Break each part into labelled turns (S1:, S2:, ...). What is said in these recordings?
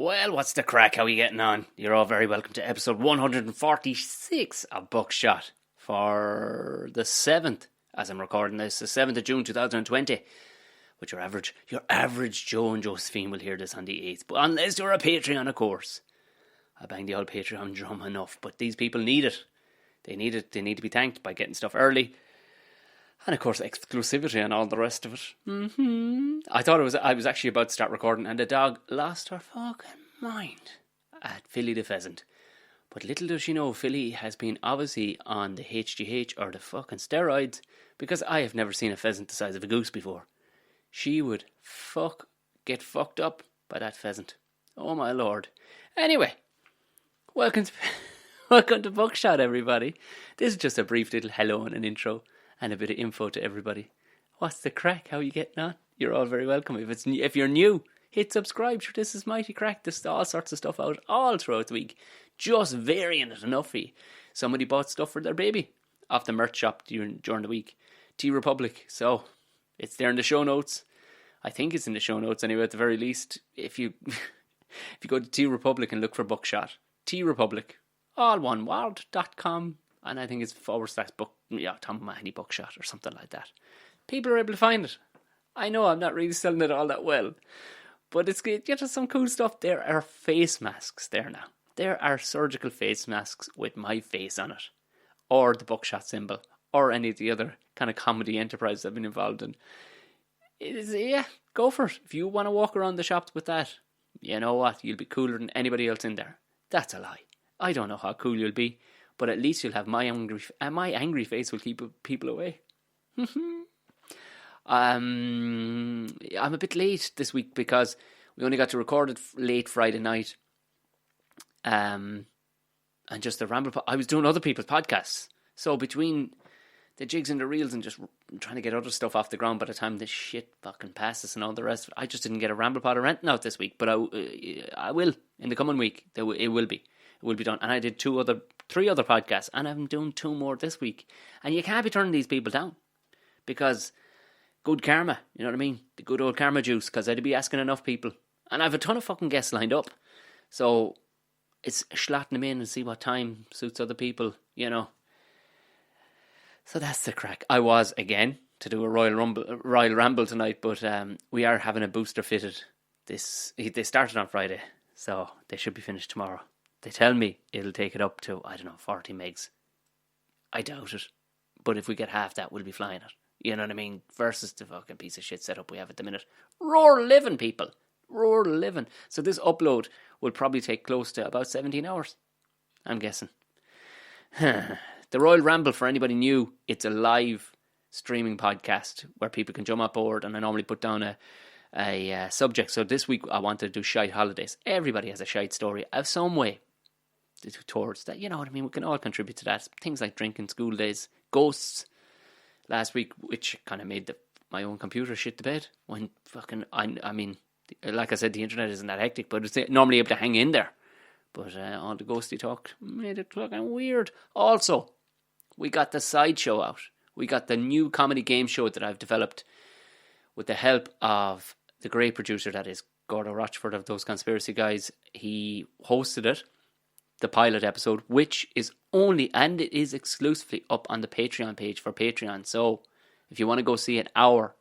S1: Well, what's the crack? How are you getting on? You're all very welcome to episode 146 of Buckshot for the 7th, as I'm recording this, the 7th of June 2020. But your average Joe and Josephine will hear this on the 8th. But unless you're a Patreon, of course. I bang the old Patreon drum enough, but these people need it. They need it. They need to be thanked by getting stuff early. And of course, exclusivity and all the rest of it. I was actually about to start recording, and the dog lost her fucking mind at Philly the pheasant. But little does she know, Philly has been obviously on the HGH or the fucking steroids, because I have never seen a pheasant the size of a goose before. She would get fucked up by that pheasant. Oh my lord. Anyway, welcome to Buckshot, everybody. This is just a brief little hello and an intro. And a bit of info to everybody. What's the crack? How are you getting on? You're all very welcome. If you're new, hit subscribe. Sure, this is mighty crack. There's all sorts of stuff out all throughout the week. Just varying it enough for you. Somebody bought stuff for their baby off the merch shop during the week. Tea Republic. So, it's there in the show notes. I think it's in the show notes anyway, at the very least. If you go to Tea Republic and look for Buckshot. Tea Republic. All one word.com. And I think it's /book, Tom Mahoney Buckshot or something like that. People are able to find it. I know I'm not really selling it all that well. But it's just some cool stuff. There are face masks there now. There are surgical face masks with my face on it. Or the Buckshot symbol. Or any of the other kind of comedy enterprises I've been involved in. Go for it. If you want to walk around the shops with that, you know what? You'll be cooler than anybody else in there. That's a lie. I don't know how cool you'll be. But at least you'll have my angry face will keep people away. I'm a bit late this week because we only got to record it late Friday night. And just the ramble. I was doing other people's podcasts. So between the jigs and the reels and just trying to get other stuff off the ground by the time this shit fucking passes and all the rest of it, I just didn't get a ramble pod or renting out this week. But I will in the coming week. It will be. It will be done. And I did three other podcasts, and I'm doing 2 more this week. And you can't be turning these people down, because good karma, you know what I mean? The good old karma juice, because I'd be asking enough people. And I have a ton of fucking guests lined up. So it's slotting them in and see what time suits other people, you know. So that's the crack. I was, again, to do a Royal Ramble tonight, but we are having a booster fitted. They started on Friday, so they should be finished tomorrow. They tell me it'll take it up to, 40 megs. I doubt it. But if we get half that, we'll be flying it. You know what I mean? Versus the fucking piece of shit setup we have at the minute. Roar living, people. Roar living. So this upload will probably take close to about 17 hours. I'm guessing. The Royal Ramble, for anybody new, it's a live streaming podcast where people can jump on board, and I normally put down a subject. So this week I wanted to do shite holidays. Everybody has a shite story of some way towards that, you know what I mean? We can all contribute to that. Things like drinking, school days, ghosts last week, which kind of made my own computer shit the bed when fucking I mean, like I said, the internet isn't that hectic, but it's normally able to hang in there. But all the ghosty talk made it fucking weird. Also, we got the sideshow out. We got the new comedy game show that I've developed with the help of the great producer that is Gordo Rochford of Those Conspiracy Guys. He hosted it, the pilot episode, which is only, and it is exclusively up on the Patreon page for Patreon. So if you want to go see an hour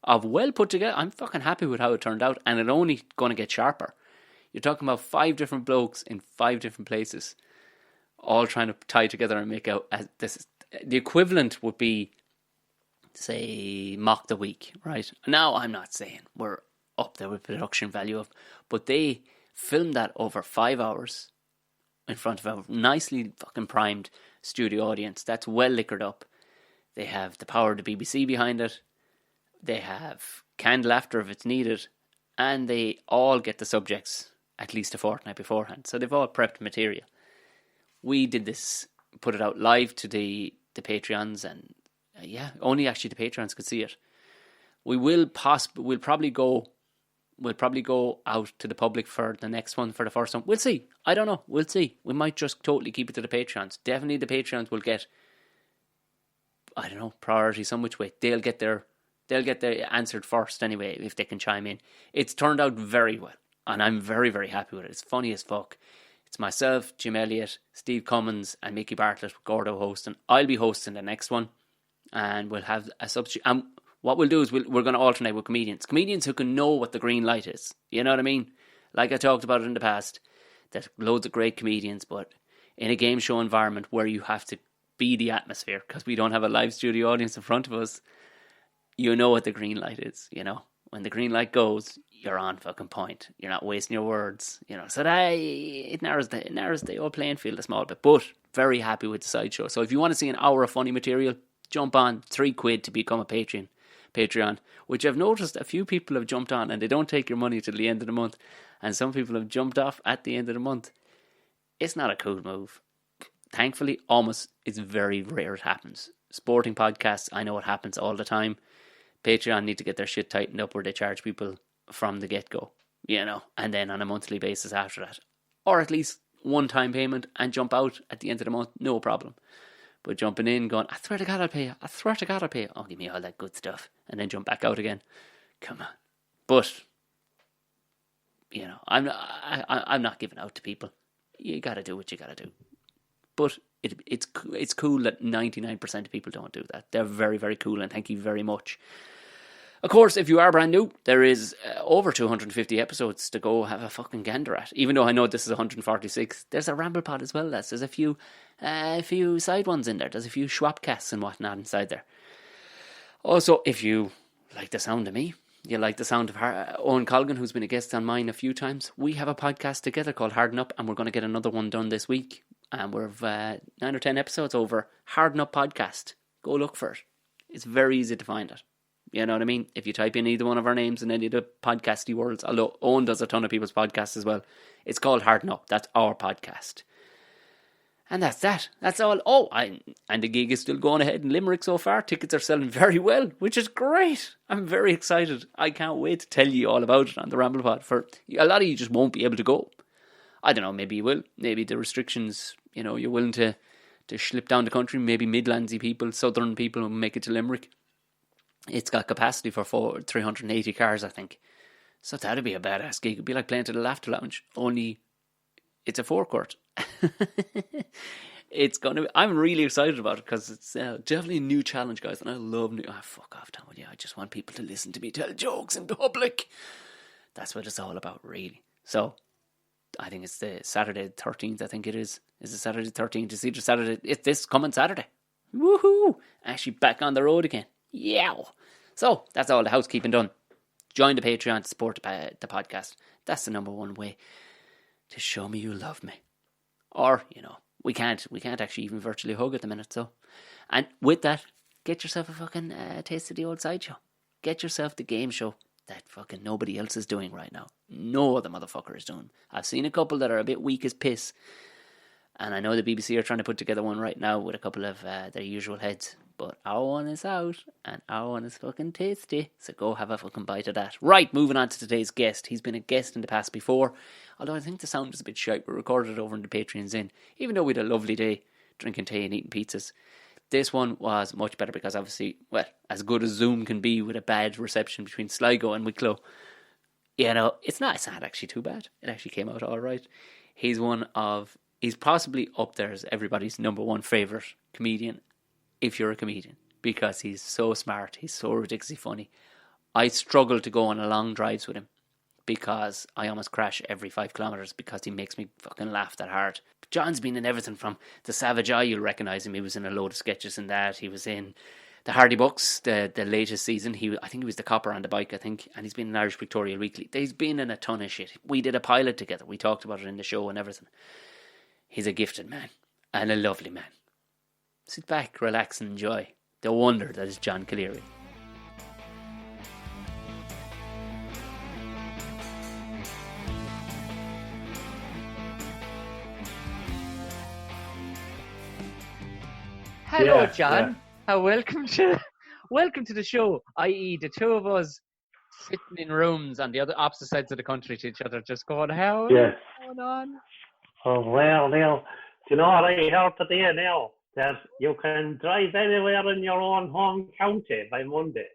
S1: of well put together, I'm fucking happy with how it turned out, and it's only going to get sharper. You're talking about 5 different blokes in 5 different places, all trying to tie together and make out this. The equivalent would be, say, Mock the Week, right? Now, I'm not saying we're up there with production value, but they filmed that over 5 hours in front of a nicely fucking primed studio audience that's well liquored up. They have the power of the BBC behind it. They have canned laughter if it's needed, and they all get the subjects at least a fortnight beforehand. So they've all prepped material. We did this, put it out live to the Patreons, and only actually the Patreons could see it. We'll probably go out to the public for the next one, for the first one. We'll see. I don't know. We'll see. We might just totally keep it to the Patreons. Definitely the Patreons will get, priority some which way. They'll get their answered first anyway, if they can chime in. It's turned out very well. and I'm very, very happy with it. It's funny as fuck. It's myself, Jim Elliott, Steve Cummins, and Mickey Bartlett with Gordo hosting. I'll be hosting the next one, and we'll have a substitute. And what we'll do is we're going to alternate with comedians who can know what the green light is. You know what I mean? Like I talked about it in the past, there's loads of great comedians, but in a game show environment where you have to be the atmosphere, because we don't have a live studio audience in front of us, you know what the green light is, you know. When the green light goes, you're on fucking point. You're not wasting your words, you know. So it narrows the old playing field a small bit. But very happy with the sideshow. So if you want to see an hour of funny material, jump on £3 to become a Patreon, which I've noticed a few people have jumped on, and they don't take your money till the end of the month. And some people have jumped off at the end of the month. It's not a cool move. Thankfully, it's very rare it happens. Sporting podcasts, I know it happens all the time. Patreon need to get their shit tightened up where they charge people from the get-go, you know, and then on a monthly basis after that. Or at least one-time payment and jump out at the end of the month, no problem. But jumping in, going, I swear to God I'll pay you. I swear to God I'll pay you. Oh, give me all that good stuff. And then jump back out again. Come on. But, you know, I'm not giving out to people. You got to do what you got to do. But it's cool that 99% of people don't do that. They're very, very cool, and thank you very much. Of course, if you are brand new, there is over 250 episodes to go have a fucking gander at. Even though I know this is 146, there's a ramble pod as well. There's a few side ones in there. There's a few schwapcasts and whatnot inside there. Also, if you like the sound of me, you like the sound of Owen Colgan, who's been a guest on mine a few times, we have a podcast together called Harden Up, and we're going to get another one done this week. And we've 9 or 10 episodes over. Harden Up Podcast. Go look for it. It's very easy to find it. You know what I mean? If you type in either one of our names in any of the podcasty worlds, although Owen does a ton of people's podcasts as well, it's called Harden Up. That's our podcast. And that's that. That's all. Oh, and the gig is still going ahead in Limerick so far. Tickets are selling very well, which is great. I'm very excited. I can't wait to tell you all about it on the Ramble Pod. For a lot of you just won't be able to go. I don't know, maybe you will. Maybe the restrictions, you know, you're willing to slip down the country. Maybe Midlandsy people, southern people will make it to Limerick. It's got capacity for 380 cars, I think. So that'd be a badass gig. It'd be like playing to the Laughter Lounge, only it's a forecourt. It's gonna be, I'm really excited about it because it's definitely a new challenge, guys. And I love new. Fuck off, Tom. Yeah, I just want people to listen to me tell jokes in public. That's what it's all about, really. So I think it's the Saturday the 13th, I think it is. Is it Saturday the 13th? It's either Saturday. It's this coming Saturday. Woohoo! Actually back on the road again. Yeah. So, that's all the housekeeping done. Join the Patreon to support the podcast. That's the number one way to show me you love me. Or, you know, we can't actually even virtually hug at the minute, so. And with that, get yourself a fucking taste of the old sideshow. Get yourself the game show that fucking nobody else is doing right now. No other motherfucker is doing. I've seen a couple that are a bit weak as piss. And I know the BBC are trying to put together one right now with a couple of their usual heads. But our one is out, and our one is fucking tasty. So go have a fucking bite of that. Right, moving on to today's guest. He's been a guest in the past before. Although I think the sound is a bit shite. We recorded it over in the Patreon's Inn. Even though we had a lovely day drinking tea and eating pizzas. This one was much better because obviously, well, as good as Zoom can be with a bad reception between Sligo and Wicklow, you know, it's not actually too bad. It actually came out alright. He's possibly up there as everybody's number one favourite comedian, if you're a comedian, because he's so smart, he's so ridiculously funny. I struggle to go on long drives with him because I almost crash every 5 kilometres because he makes me fucking laugh that hard. But John's been in everything from The Savage Eye, you'll recognise him, he was in a load of sketches in that, he was in the Hardy Bucks, the latest season, I think he was the copper on the bike, and he's been in Irish Pictorial Weekly. He's been in a ton of shit. We did a pilot together, we talked about it in the show and everything. He's a gifted man, and a lovely man. Sit back, relax and enjoy the wonder that is John Colleary. Hello, John. Welcome to the show. I.e., the two of us sitting in rooms on the opposite sides of the country to each other, just going, how is it going on?
S2: Oh, well, Neil, do you know what I heard today, Neil? That you can drive anywhere in your own home county by Monday.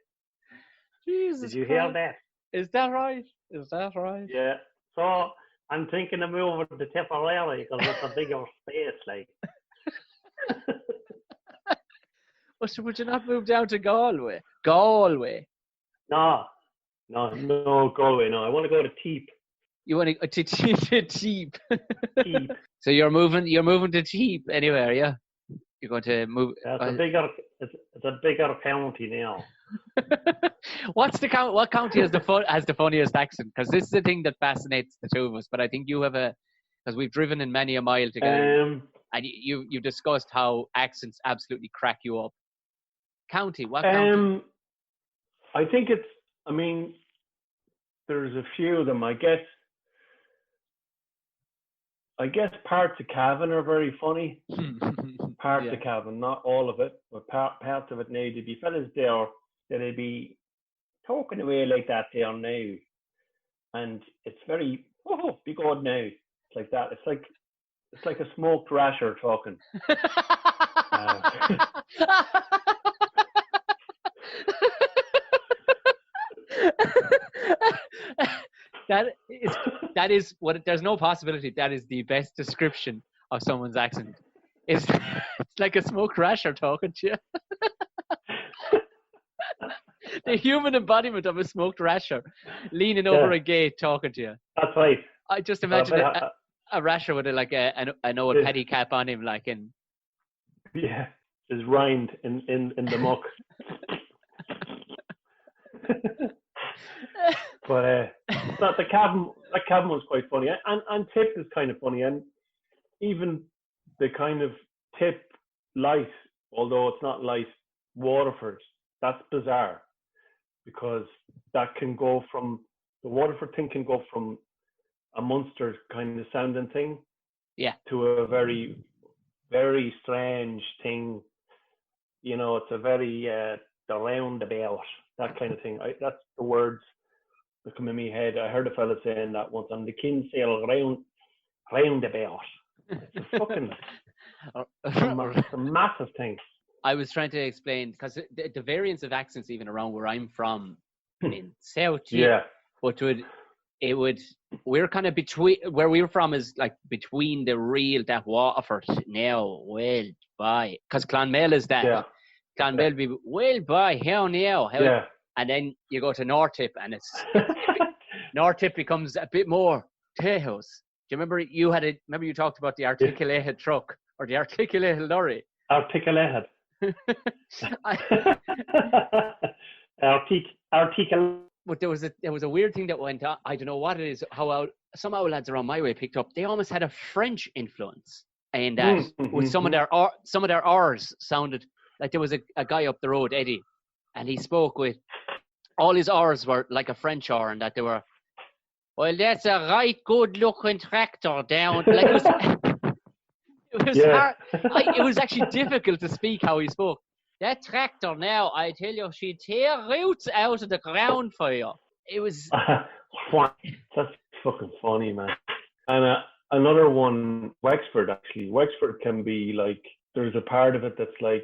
S1: Jesus
S2: Did you hear that?
S1: Is that right? Is that right?
S2: Yeah. So I'm thinking of moving to Tipperary because it's a bigger space, like.
S1: Well, so would you not move down to Galway? Galway.
S2: No, Galway. No, I want to go to Teep.
S1: You want to Teep?
S2: Teep.
S1: So you're moving to Teep anywhere, yeah? You're going to move.
S2: Yeah, it's a bigger county now.
S1: What county has the funniest accent? Because this is the thing that fascinates the two of us. But I think you have because we've driven in many a mile together, and you discussed how accents absolutely crack you up. County? What county?
S2: I think there's a few of them. I guess parts of Cavan are very funny. Parts of Cavan, not all of it, but parts of it now. There'd be fellas there that'd be talking away like that there now, and it's very be good now. It's like that. It's like a smoked rasher talking.
S1: That is what. There's no possibility. That is the best description of someone's accent. It's like a smoked rasher talking to you. The human embodiment of a smoked rasher, leaning over a gate talking to you.
S2: That's right.
S1: I just imagine a rasher with an old petty cap on him, like in.
S2: Yeah, just rind in the muck. But the cabin was quite funny, and Tip is kind of funny, and even the kind of Tip light, although it's not light, Waterford, that's bizarre because that can go from the Waterford thing can go from a Munster kind of sounding thing, to a very, very strange thing. You know, it's a very the roundabout, that kind of thing. That's the words that come in my head. I heard a fella saying that once on the Kinsale roundabout. It's a fucking it's a massive thing.
S1: I was trying to explain because the variance of accents even around where I'm from in South, but we're kind of between where we're from is like between the real that Waterford now, well, bye, because Clonmel is that. Yeah. Clonmel be well, bye, how now, how. Yeah. And then you go to Nortip, and it's Nortip becomes a bit more Tejas. Do you remember you talked about the articulated truck or the articulated lorry?
S2: Articulated.
S1: But there was a weird thing that went on. I don't know what it is. How some old lads around my way picked up. They almost had a French influence, and that with some of their R's sounded like there was a guy up the road, Eddie, and he spoke with all his R's were like a French R, and that they were. Well, that's a right good-looking tractor down. Like it was hard. It was actually difficult to speak how he spoke. That tractor now, I tell you, she tear roots out of the ground for you. It was.
S2: That's fucking funny, man. And another one, Wexford, actually. Wexford can be like, there's a part of it that's like,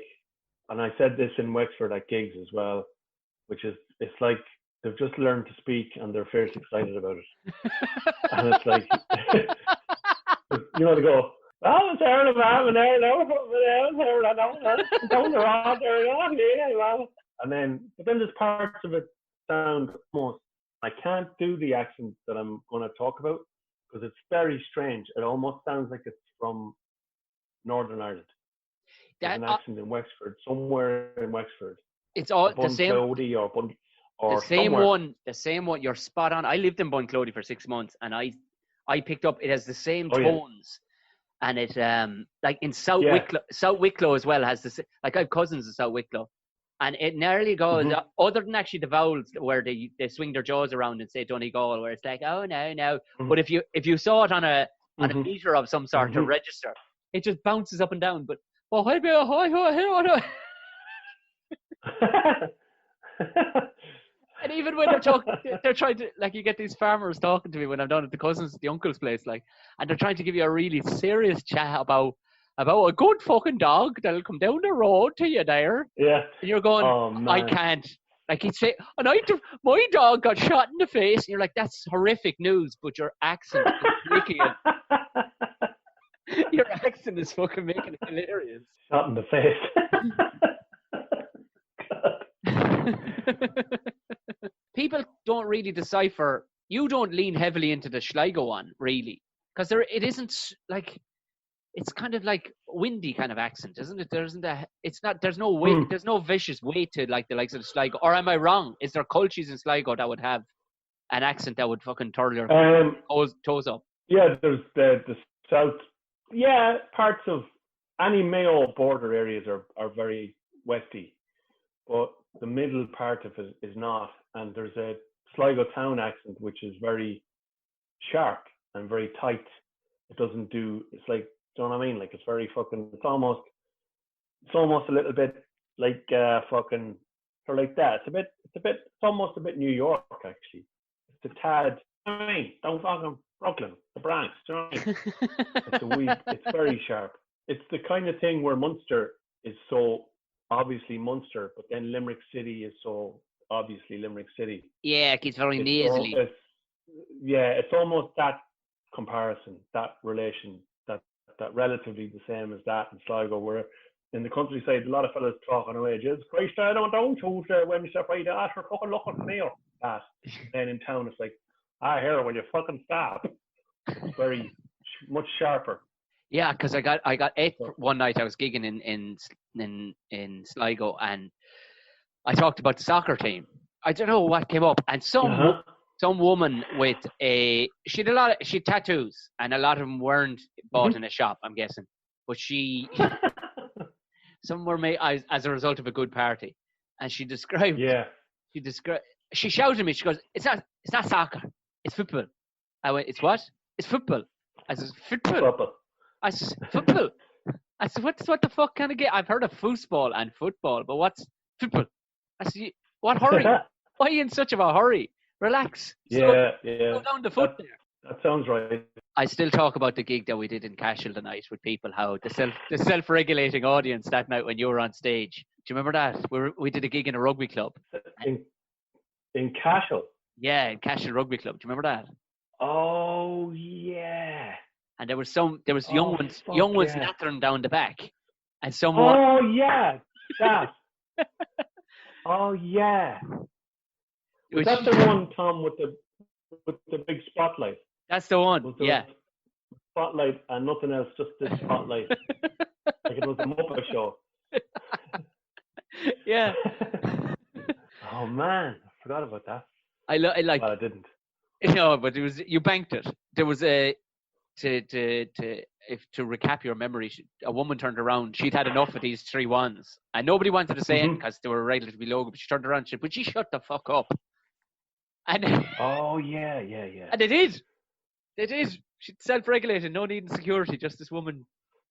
S2: and I said this in Wexford at gigs as well, which is, it's like they've just learned to speak and they're fairly excited about it. And it's like, you know, they go, oh, it's Aaron and but then there's parts of it sound almost, I can't do the accent that I'm going to talk about because it's very strange. It almost sounds like it's from Northern Ireland. There's an accent in Wexford, somewhere in Wexford.
S1: It's all the same.
S2: Or
S1: the same
S2: somewhere.
S1: one. The same one. You're spot on. I lived in Bunclody for 6 months, and I picked up. It has the same tones, and it like in South Wicklow as well has this. Like I have cousins in South Wicklow, and it nearly goes other than actually the vowels where they swing their jaws around and say Donegal, where it's like oh no. But if you saw it on a meter of some sort of register, it just bounces up and down. But and even when they're trying to, like, you get these farmers talking to me when I'm down at the cousins, the uncle's place, like, and they're trying to give you a really serious chat about a good fucking dog that'll come down the road to you there.
S2: Yeah.
S1: And you're going,
S2: oh,
S1: I can't. Like he'd say, my dog got shot in the face. And you're like, that's horrific news, but your accent is making it. Your accent is fucking making it hilarious.
S2: Shot in the face.
S1: People don't really decipher. You don't lean heavily into the Sligo one, really, because it isn't like. It's kind of like windy kind of accent, isn't it? There's no weight, there's no vicious weight to like the likes of the Sligo. Or am I wrong? Is there cultures in Sligo that would have an accent that would fucking turn your toes up?
S2: Yeah, there's the south. Yeah, parts of any Mayo border areas are very westy, but the middle part of it is not. And there's a Sligo town accent which is very sharp and very tight. It doesn't do. It's like. Do you know what I mean? Like it's very fucking. It's almost a little bit like fucking or like that. It's almost a bit New York actually. It's a tad. I mean, don't fucking Brooklyn, the Bronx. Do you know what I mean? It's very sharp. It's the kind of thing where Munster is so obviously Munster, but then Limerick City is so obviously Limerick City.
S1: Yeah, it's very nasally.
S2: It's almost that comparison, that relation. That relatively the same as that in Sligo, where in the countryside a lot of fellas talking away, Jesus Christ, I don't Tuesday, Wednesday, Friday, after fucking look at me or that. Then in town it's like, here, will you fucking stop? It's very much sharper.
S1: Yeah, because I got it one night. I was gigging in Sligo, and I talked about the soccer team. I don't know what came up, and some woman with she had tattoos, and a lot of them weren't bought in a shop, I'm guessing. But some were made as a result of a good party. And she shouted at me, she goes, it's not soccer, it's football. I went, it's what? It's football. I said, football. I said, football. I said, what the fuck kind of game? I've heard of foosball and football, but what's football? I said, what hurry? Why are you in such of a hurry? Relax. Slow down the foot there.
S2: That sounds right.
S1: I still talk about the gig that we did in Cashel the night with people, how the self-regulating audience that night when you were on stage. Do you remember that? We did a gig in a rugby club.
S2: In Cashel?
S1: Yeah, in Cashel Rugby Club. Do you remember that?
S2: Oh, yeah.
S1: And there was young ones nattering down the back. And someone...
S2: Oh, yeah. That. Oh, yeah. Was that the one, Tom, with the big spotlight?
S1: That's the one, yeah.
S2: Spotlight and nothing else, just the spotlight. Like it was a Muppet show.
S1: Yeah.
S2: Oh, man. I forgot about that.
S1: I
S2: didn't.
S1: No, but it was, you banked it. There was to recap your memory, a woman turned around. She'd had enough of these 3 ones, and nobody wanted to say it because they were relatively low. But she turned around and said, "Would you shut the fuck up?" And
S2: oh yeah.
S1: And they did. She'd self-regulated, no need in security. Just this woman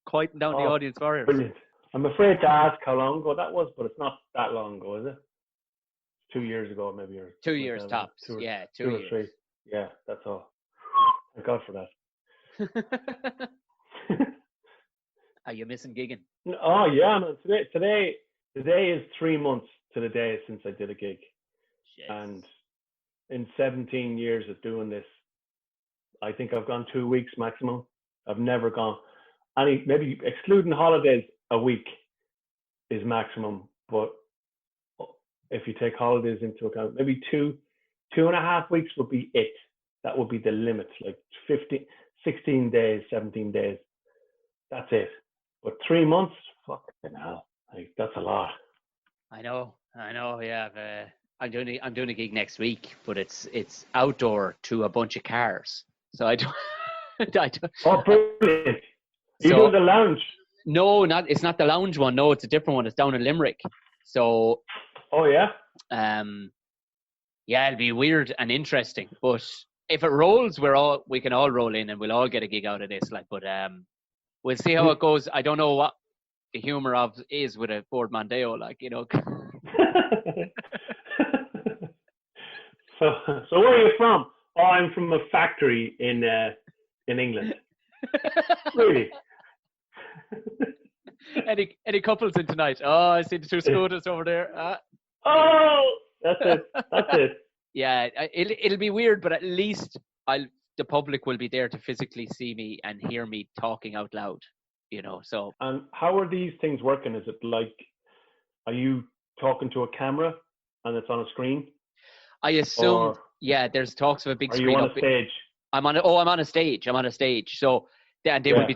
S1: quieting down the audience for her.
S2: Brilliant. I'm afraid to ask how long ago that was, but it's not that long ago, is it? 2 years ago, maybe. Or
S1: 2 years tops. 2 years. 2 or 3.
S2: Yeah, that's all. Thank God for that.
S1: Are you missing gigging?
S2: Oh yeah, man. Today is 3 months to the day since I did a gig.
S1: Shit.
S2: And in 17 years of doing this, I think I've gone 2 weeks maximum. I've never gone maybe excluding holidays, a week is maximum. But if you take holidays into account, maybe 2.5 weeks would be it. That would be the limit, like 16 days, 17 days. That's it. But 3 months, fucking hell, like, that's a lot.
S1: I know. Yeah, I'm doing a gig next week, but it's outdoor to a bunch of cars, so I don't.
S2: Oh, brilliant! You doing the lounge?
S1: No, it's not the lounge one. No, it's a different one. It's down in Limerick. So.
S2: Oh yeah.
S1: Yeah, it'll be weird and interesting, but if it rolls, we can all roll in and we'll all get a gig out of this. Like, but we'll see how it goes. I don't know what the humor of is with a Ford Mondeo, like, you know.
S2: So where are you from? Oh, I'm from a factory in England. Really?
S1: Any couples in tonight? Oh, I see the 2 scooters over there.
S2: Oh, That's it. That's it.
S1: Yeah, it'll be weird, but at least the public will be there to physically see me and hear me talking out loud. So.
S2: And how are these things working? Is it like, are you talking to a camera and it's on a screen?
S1: I assume,
S2: Or
S1: yeah, there's talks of a big
S2: are
S1: screen
S2: you on
S1: up.
S2: a stage?
S1: I'm on a stage. I'm on a stage. So they will be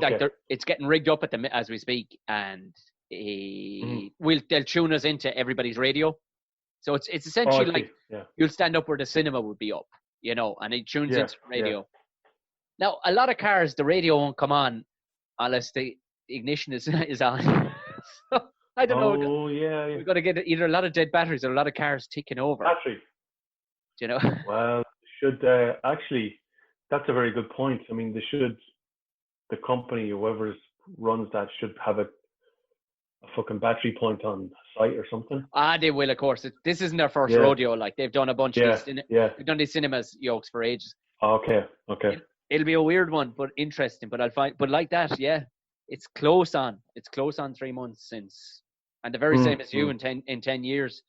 S1: like it's getting rigged up as we speak, and they'll tune us into everybody's radio. So it's essentially like you'll stand up where the cinema would be up, and it tunes into radio. Yeah. Now, a lot of cars, the radio won't come on unless the ignition is on. So, I don't know.
S2: Oh, yeah.
S1: We've got to get either a lot of dead batteries or a lot of cars ticking over.
S2: Battery. Well, actually, that's a very good point. I mean, the company, whoever runs that, should have a fucking battery point on site or something.
S1: They will, of course. This isn't their first rodeo. Like, they've done a bunch of these. They've done these cinemas yokes for ages.
S2: Okay.
S1: It'll be a weird one, but interesting. But but like that, it's close on. It's close on 3 months since, and the very same as you in 10 years.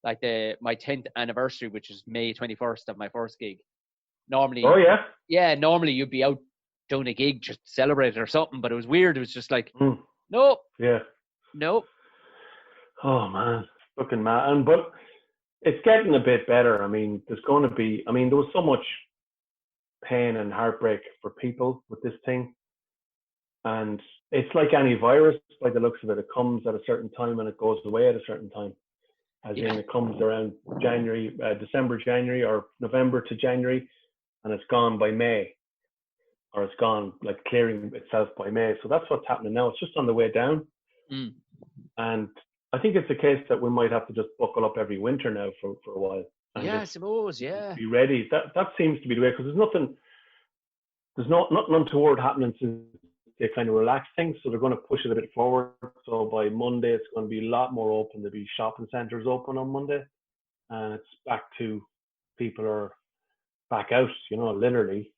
S1: Like my 10th anniversary, which is May 21st of my first gig. Normally, normally you'd be out doing a gig just to celebrate it or something. But it was weird. It was just like, nope.
S2: Yeah.
S1: Nope.
S2: Oh man, fucking man. But it's getting a bit better. I mean, there was so much pain and heartbreak for people with this thing, and it's like any virus. By the looks of it, it comes at a certain time and it goes away at a certain time. As in, it comes around December, January, or November to January, and it's gone by May, or it's gone like clearing itself by May. So that's what's happening now. It's just on the way down, and I think it's a case that we might have to just buckle up every winter now for a while.
S1: I suppose. Yeah.
S2: Be ready. That seems to be the way, because there's nothing untoward happening since they kind of relax things, so they're going to push it a bit forward. So by Monday, it's going to be a lot more open. There'll be shopping centres open on Monday, and it's back to people are back out, literally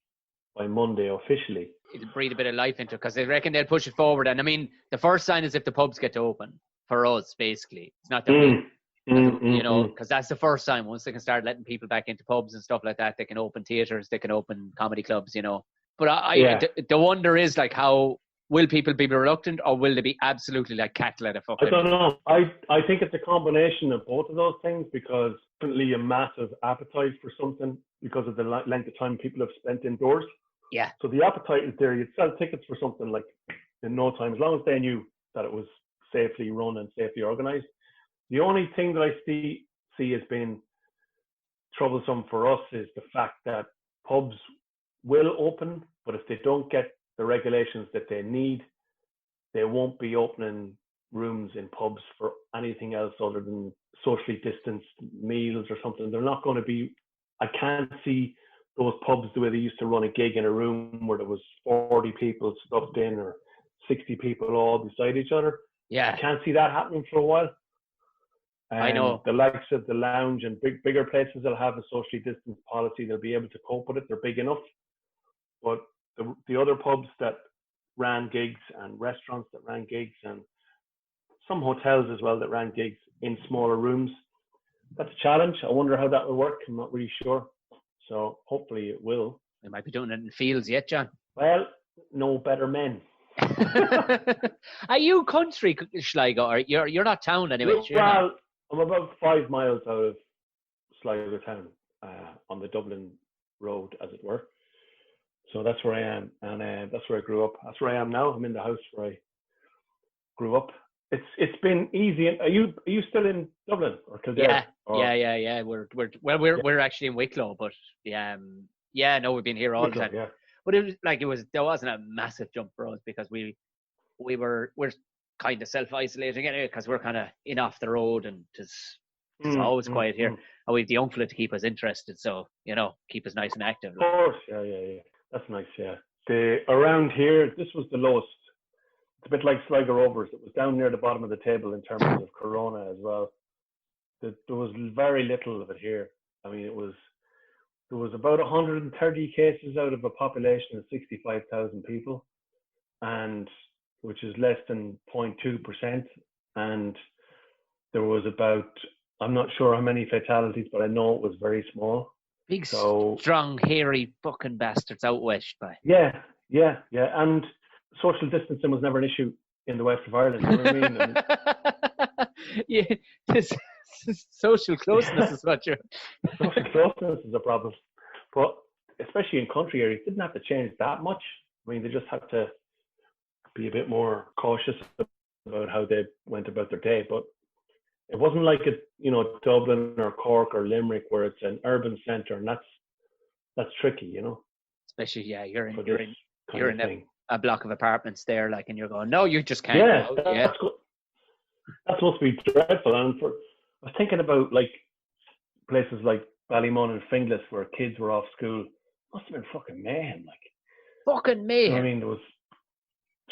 S2: by Monday officially.
S1: It'll breathe a bit of life into it, because they reckon they'll push it forward. And I mean, the first sign is if the pubs get to open for us, basically. It's not that because that's the first sign. Once they can start letting people back into pubs and stuff like that, they can open theatres, they can open comedy clubs, But the wonder is, like, how will people be reluctant, or will they be absolutely like cattle at a fucking...
S2: I don't know. I think it's a combination of both of those things, because definitely a massive appetite for something because of the length of time people have spent indoors.
S1: Yeah.
S2: So the appetite is there. You'd sell tickets for something like in no time, as long as they knew that it was safely run and safely organised. The only thing that I see as being troublesome for us is the fact that pubs will open, but if they don't get the regulations that they need, they won't be opening rooms in pubs for anything else other than socially distanced meals or something. They're not going to be... I can't see those pubs the way they used to run a gig in a room where there was 40 people stuffed in, or 60 people all beside each other.
S1: Yeah.
S2: I can't see that happening for a while.
S1: I know.
S2: The likes of the lounge and bigger places that'll have a socially distanced policy, they'll be able to cope with it. They're big enough. But the other pubs that ran gigs, and restaurants that ran gigs, and some hotels as well that ran gigs in smaller rooms, that's a challenge. I wonder how that will work. I'm not really sure. So hopefully it will.
S1: They might be doing it in fields yet, John.
S2: Well, no better men.
S1: Are you country, Sligo, or you're not town anyway?
S2: Well, I'm about 5 miles out of Sligo town, on the Dublin road, as it were. So that's where I am, and that's where I grew up. That's where I am now. I'm in the house where I grew up. It's been easy. Are you still in Dublin or Kildare?
S1: Yeah. We're actually in Wicklow, but no, we've been here all the time.
S2: Yeah.
S1: But there wasn't a massive jump for us, because we're kind of self-isolating anyway, because we're kind of in off the road, and it's always quiet here. And we've the uncle to keep us interested, so keep us nice and active.
S2: Of course, yeah. That's nice, yeah. Around here, this was the lowest. It's a bit like Sligo Rovers. It was down near the bottom of the table in terms of corona as well. There was very little of it here. I mean, there was about 130 cases out of a population of 65,000 people, and which is less than 0.2%. And there was about I'm not sure how many fatalities, but I know it was very small.
S1: Big,
S2: So
S1: strong, hairy fucking bastards out west, by.
S2: yeah. And social distancing was never an issue in the west of Ireland. You know what I mean?
S1: Yeah, this social closeness is what you're.
S2: Social closeness is a problem, but especially in country areas, didn't have to change that much. I mean, they just had to be a bit more cautious about how they went about their day. But it wasn't like Dublin or Cork or Limerick, where it's an urban centre, and that's tricky,
S1: Especially, yeah, you're in a block of apartments there, like, and you're going, no, you just can't.
S2: Yeah,
S1: go out. Yeah,
S2: that's supposed to be dreadful. And I was thinking about like places like Ballymun and Finglas where kids were off school. Must have been fucking mayhem, like.
S1: Fucking mayhem.
S2: I mean, there was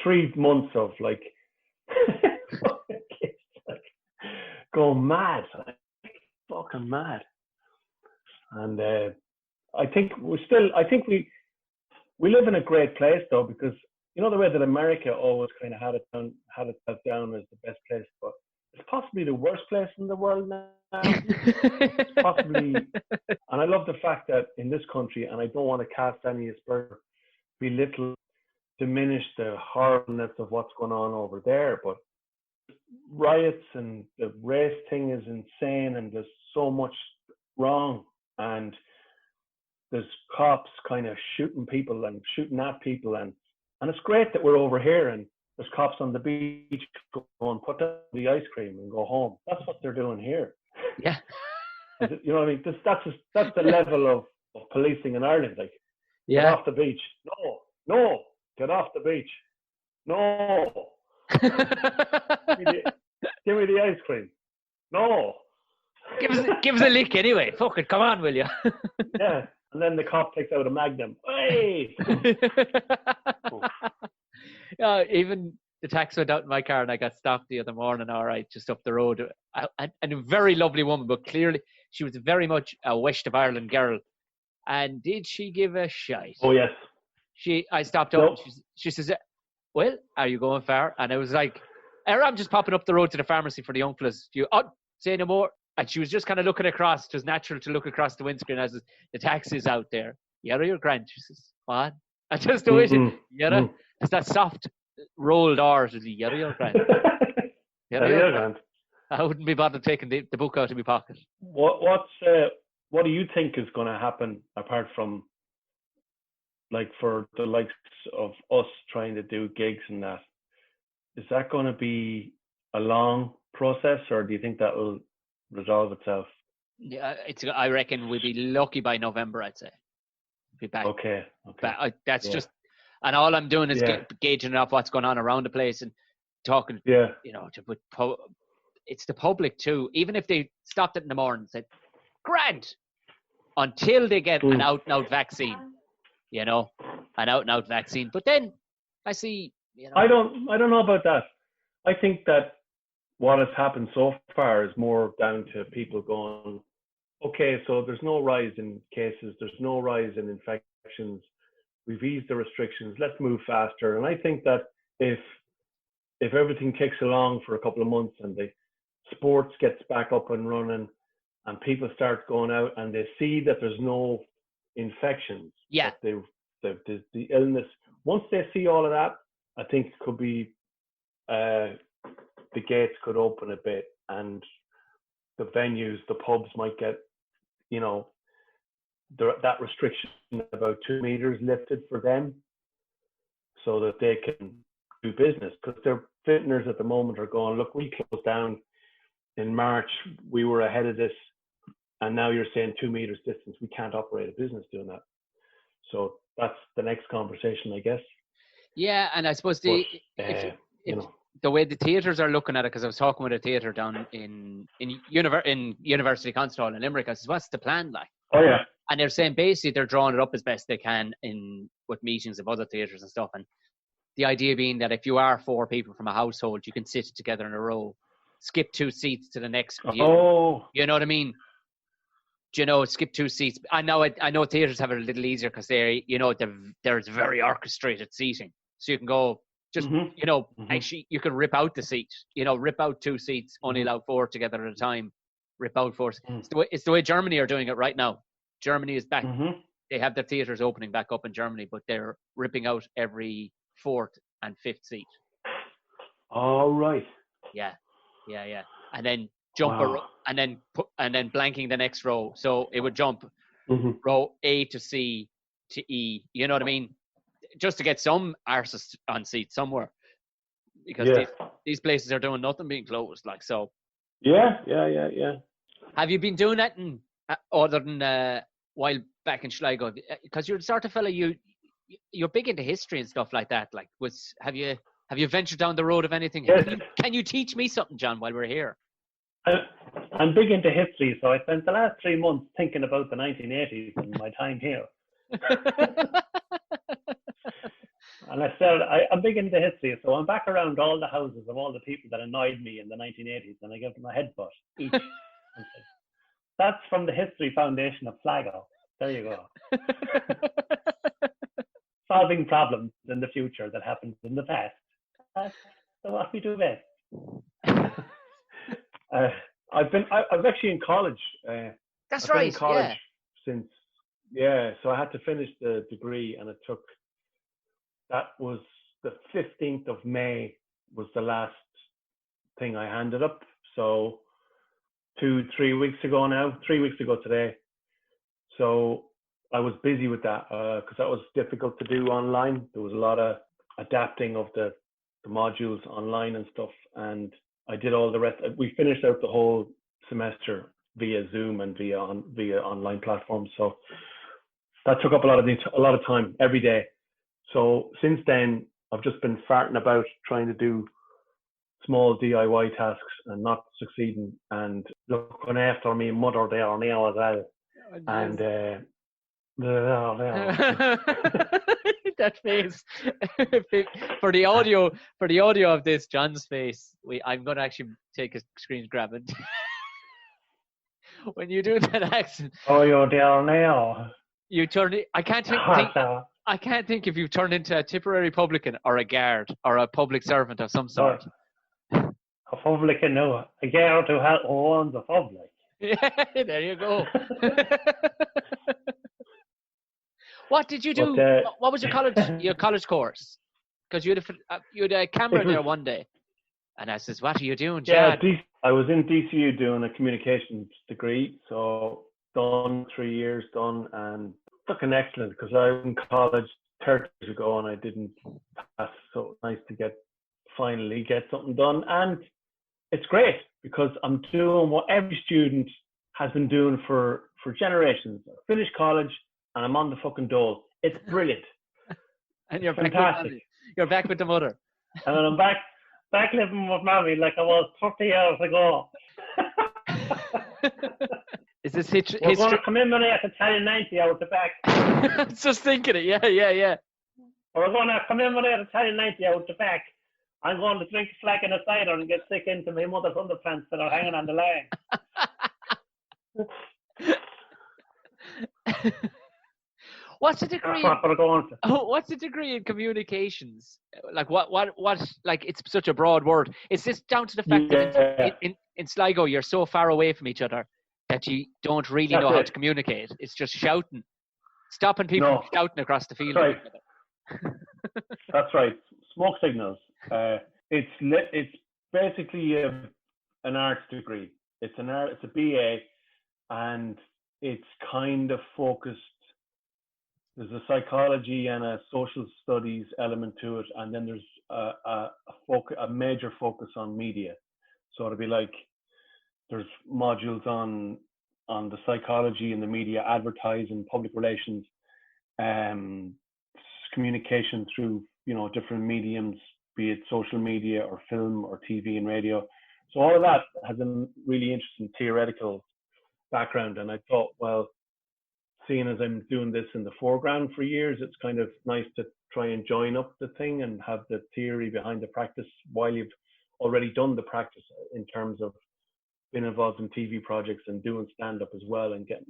S2: 3 months of like kids like going mad, like, fucking mad. And I think we live in a great place though, because you know the way that America always kind of had it down as the best place, but it's possibly the worst place in the world now. It's possibly, and I love the fact that in this country, and I don't want to cast any aspersion, diminish the horribleness of what's going on over there, but riots and the race thing is insane, and there's so much wrong, and there's cops kind of shooting people and shooting at people, and it's great that we're over here and there's cops on the beach going, put down the ice cream and go home. That's what they're doing here.
S1: Yeah.
S2: You know what I mean? That's the level of policing in Ireland. Like,
S1: yeah.
S2: Get off the beach. No, get off the beach. No. Give me the ice cream. No.
S1: Give us a lick anyway. Fuck it, come on, will you?
S2: Yeah. And then the cop takes out a Magnum. Hey!
S1: Even the tax went out in my car and I got stopped the other morning, all right, just up the road. And a very lovely woman, but clearly she was very much a West of Ireland girl. And did she give a shite?
S2: Oh, yes.
S1: I stopped up and she says, well, are you going far? And I was like, I'm just popping up the road to the pharmacy for the young fellas. Say no more. And she was just kind of looking across. It was natural to look across the windscreen as the taxi's out there. Yeah, you're grand. She says, what? I just do it. Yeah, it's that soft rolled R's. Yeah, you're grand. Yeah, you're grand. I wouldn't be bothered taking the book out of my pocket.
S2: What do you think is going to happen apart from, like, for the likes of us trying to do gigs and that? Is that going to be a long process, or do you think that will resolve itself?
S1: Yeah, I reckon we'd be lucky by November, I'd say. Be back.
S2: Okay.
S1: But that's just, and all I'm doing is gauging up what's going on around the place and talking.
S2: Yeah.
S1: It's the public too. Even if they stopped it in the morning and said, "Grand," until they get an out-and-out vaccine, an out-and-out vaccine. But then I see,
S2: I don't know about that. I think that what has happened so far is more down to people going, okay, so there's no rise in cases, there's no rise in infections, we've eased the restrictions, let's move faster. And I think that if everything kicks along for a couple of months and the sports gets back up and running and people start going out and they see that there's no infections, the illness, once they see all of that, I think it could be the gates could open a bit and the venues, the pubs might get, that restriction about 2 meters lifted for them so that they can do business. Because their vintners at the moment are going, look, we closed down in March, we were ahead of this, and now you're saying 2 meters distance. We can't operate a business doing that. So that's the next conversation, I guess.
S1: Yeah, and I suppose the way the theatres are looking at it, because I was talking with a theatre down in University Concert Hall in Limerick. I said, what's the plan like?
S2: Oh, yeah.
S1: And they're saying basically they're drawing it up as best they can with meetings of other theatres and stuff. And the idea being that if you are 4 people from a household, you can sit together in a row, skip 2 seats to the next.
S2: Oh.
S1: You know what I mean? Skip 2 seats. I know theatres have it a little easier because there's very orchestrated seating. So you can go actually you can rip out the seat, rip out 2 seats, only allow 4 together at a time. rip out force.
S2: Mm.
S1: It's the way Germany are doing it right now. Germany is back.
S2: Mm-hmm.
S1: They have their theatres opening back up in Germany, but they're ripping out every fourth and fifth seat.
S2: All right.
S1: Yeah. And then jump
S2: Wow.
S1: and then blanking the next row. So it would jump row A to C to E. You know what I mean? Just to get some arses on seats somewhere, because these places are doing nothing being closed. Like so.
S2: Yeah.
S1: Have you been doing that other than while back in Sligo? Because you're the sort of fella you're big into history and stuff like that. Like, have you ventured down the road of anything?
S2: Yes.
S1: Can you teach me something, John, while we're here?
S2: I'm big into history, so I spent the last 3 months thinking about the 1980s and my time here. And I'm big into history, so I'm back around all the houses of all the people that annoyed me in the 1980s, and I give them a headbutt each. That's from the History Foundation of Sligo. There you go. Solving problems in the future that happened in the past. That's what we do best. I was actually in college.
S1: That's
S2: I've
S1: right.
S2: been in college since. So I had to finish the degree, and that was the 15th of May was the last thing I handed up. So 3 weeks ago now, 3 weeks ago today. So I was busy with that because that was difficult to do online. There was a lot of adapting of the modules online and stuff, and I did all the rest. We finished out the whole semester via Zoom and via online platforms. So that took up a lot of time every day. So since then, I've just been farting about trying to do small DIY tasks and not succeeding, and looking after me mother there now as well. And
S1: that face for the audio of this, John's face. I'm going to actually take a screen grab it. When you do that accent,
S2: oh, you're there now.
S1: You turn it. I can't think if you've turned into a Tipperary publican or a guard or a public servant of some sort.
S2: A publican, no, a guard who owns a public.
S1: Yeah, there you go. What did you do? What was your college course? Because you had a camera there one day, and I says, "What are you doing, Chad?"
S2: Yeah, I was in DCU doing a communications degree, so done 3 years done, and fucking excellent because I was in college 30 years ago and I didn't pass. So nice to finally get something done, and it's great because I'm doing what every student has been doing for generations. I finished college and I'm on the fucking dole. It's brilliant.
S1: And you're fantastic. You're back with the mother.
S2: And then I'm back living with mommy like I was 30 years ago.
S1: Is this history?
S2: We're going to commemorate Italian 90 out the back.
S1: I was just thinking it. Yeah.
S2: We're going to commemorate Italian 90 out the back. I'm going to drink a flag in a cider and get sick into my mother's underpants that are hanging on the line.
S1: What's the degree? What's the degree in communications? Like what? Like it's such a broad word. Is this down to the fact that in Sligo you're so far away from each other that you don't really know how to communicate? It's just shouting, stopping people from shouting across the field.
S2: That's right. That's right. Smoke signals. It's basically an arts degree. It's a BA, and it's kind of focused. There's a psychology and a social studies element to it, and then there's a major focus on media. So it'll be like there's modules on the psychology and the media, advertising, public relations, communication through different mediums, be it social media or film or TV and radio. So all of that has a really interesting theoretical background, and I thought, well, seeing as I'm doing this in the foreground for years, it's kind of nice to try and join up the thing and have the theory behind the practice while you've already done the practice in terms of being involved in TV projects and doing stand-up as well, and get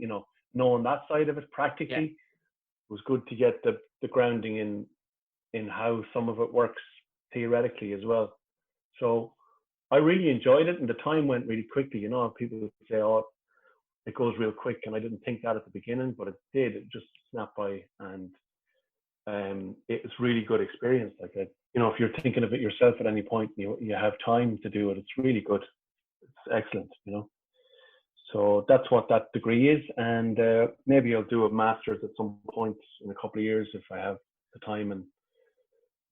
S2: knowing that side of it practically. It was good to get the grounding in how some of it works theoretically as well. So I really enjoyed it, and the time went really quickly. You know, people would say, "Oh, it goes real quick," and I didn't think that at the beginning, but it did. It just snapped by, and it was really good experience. Like, you know, if you're thinking of it yourself at any point, you have time to do it. It's really good. It's excellent. You know. So that's what that degree is, and maybe I'll do a master's at some point in a couple of years if I have the time and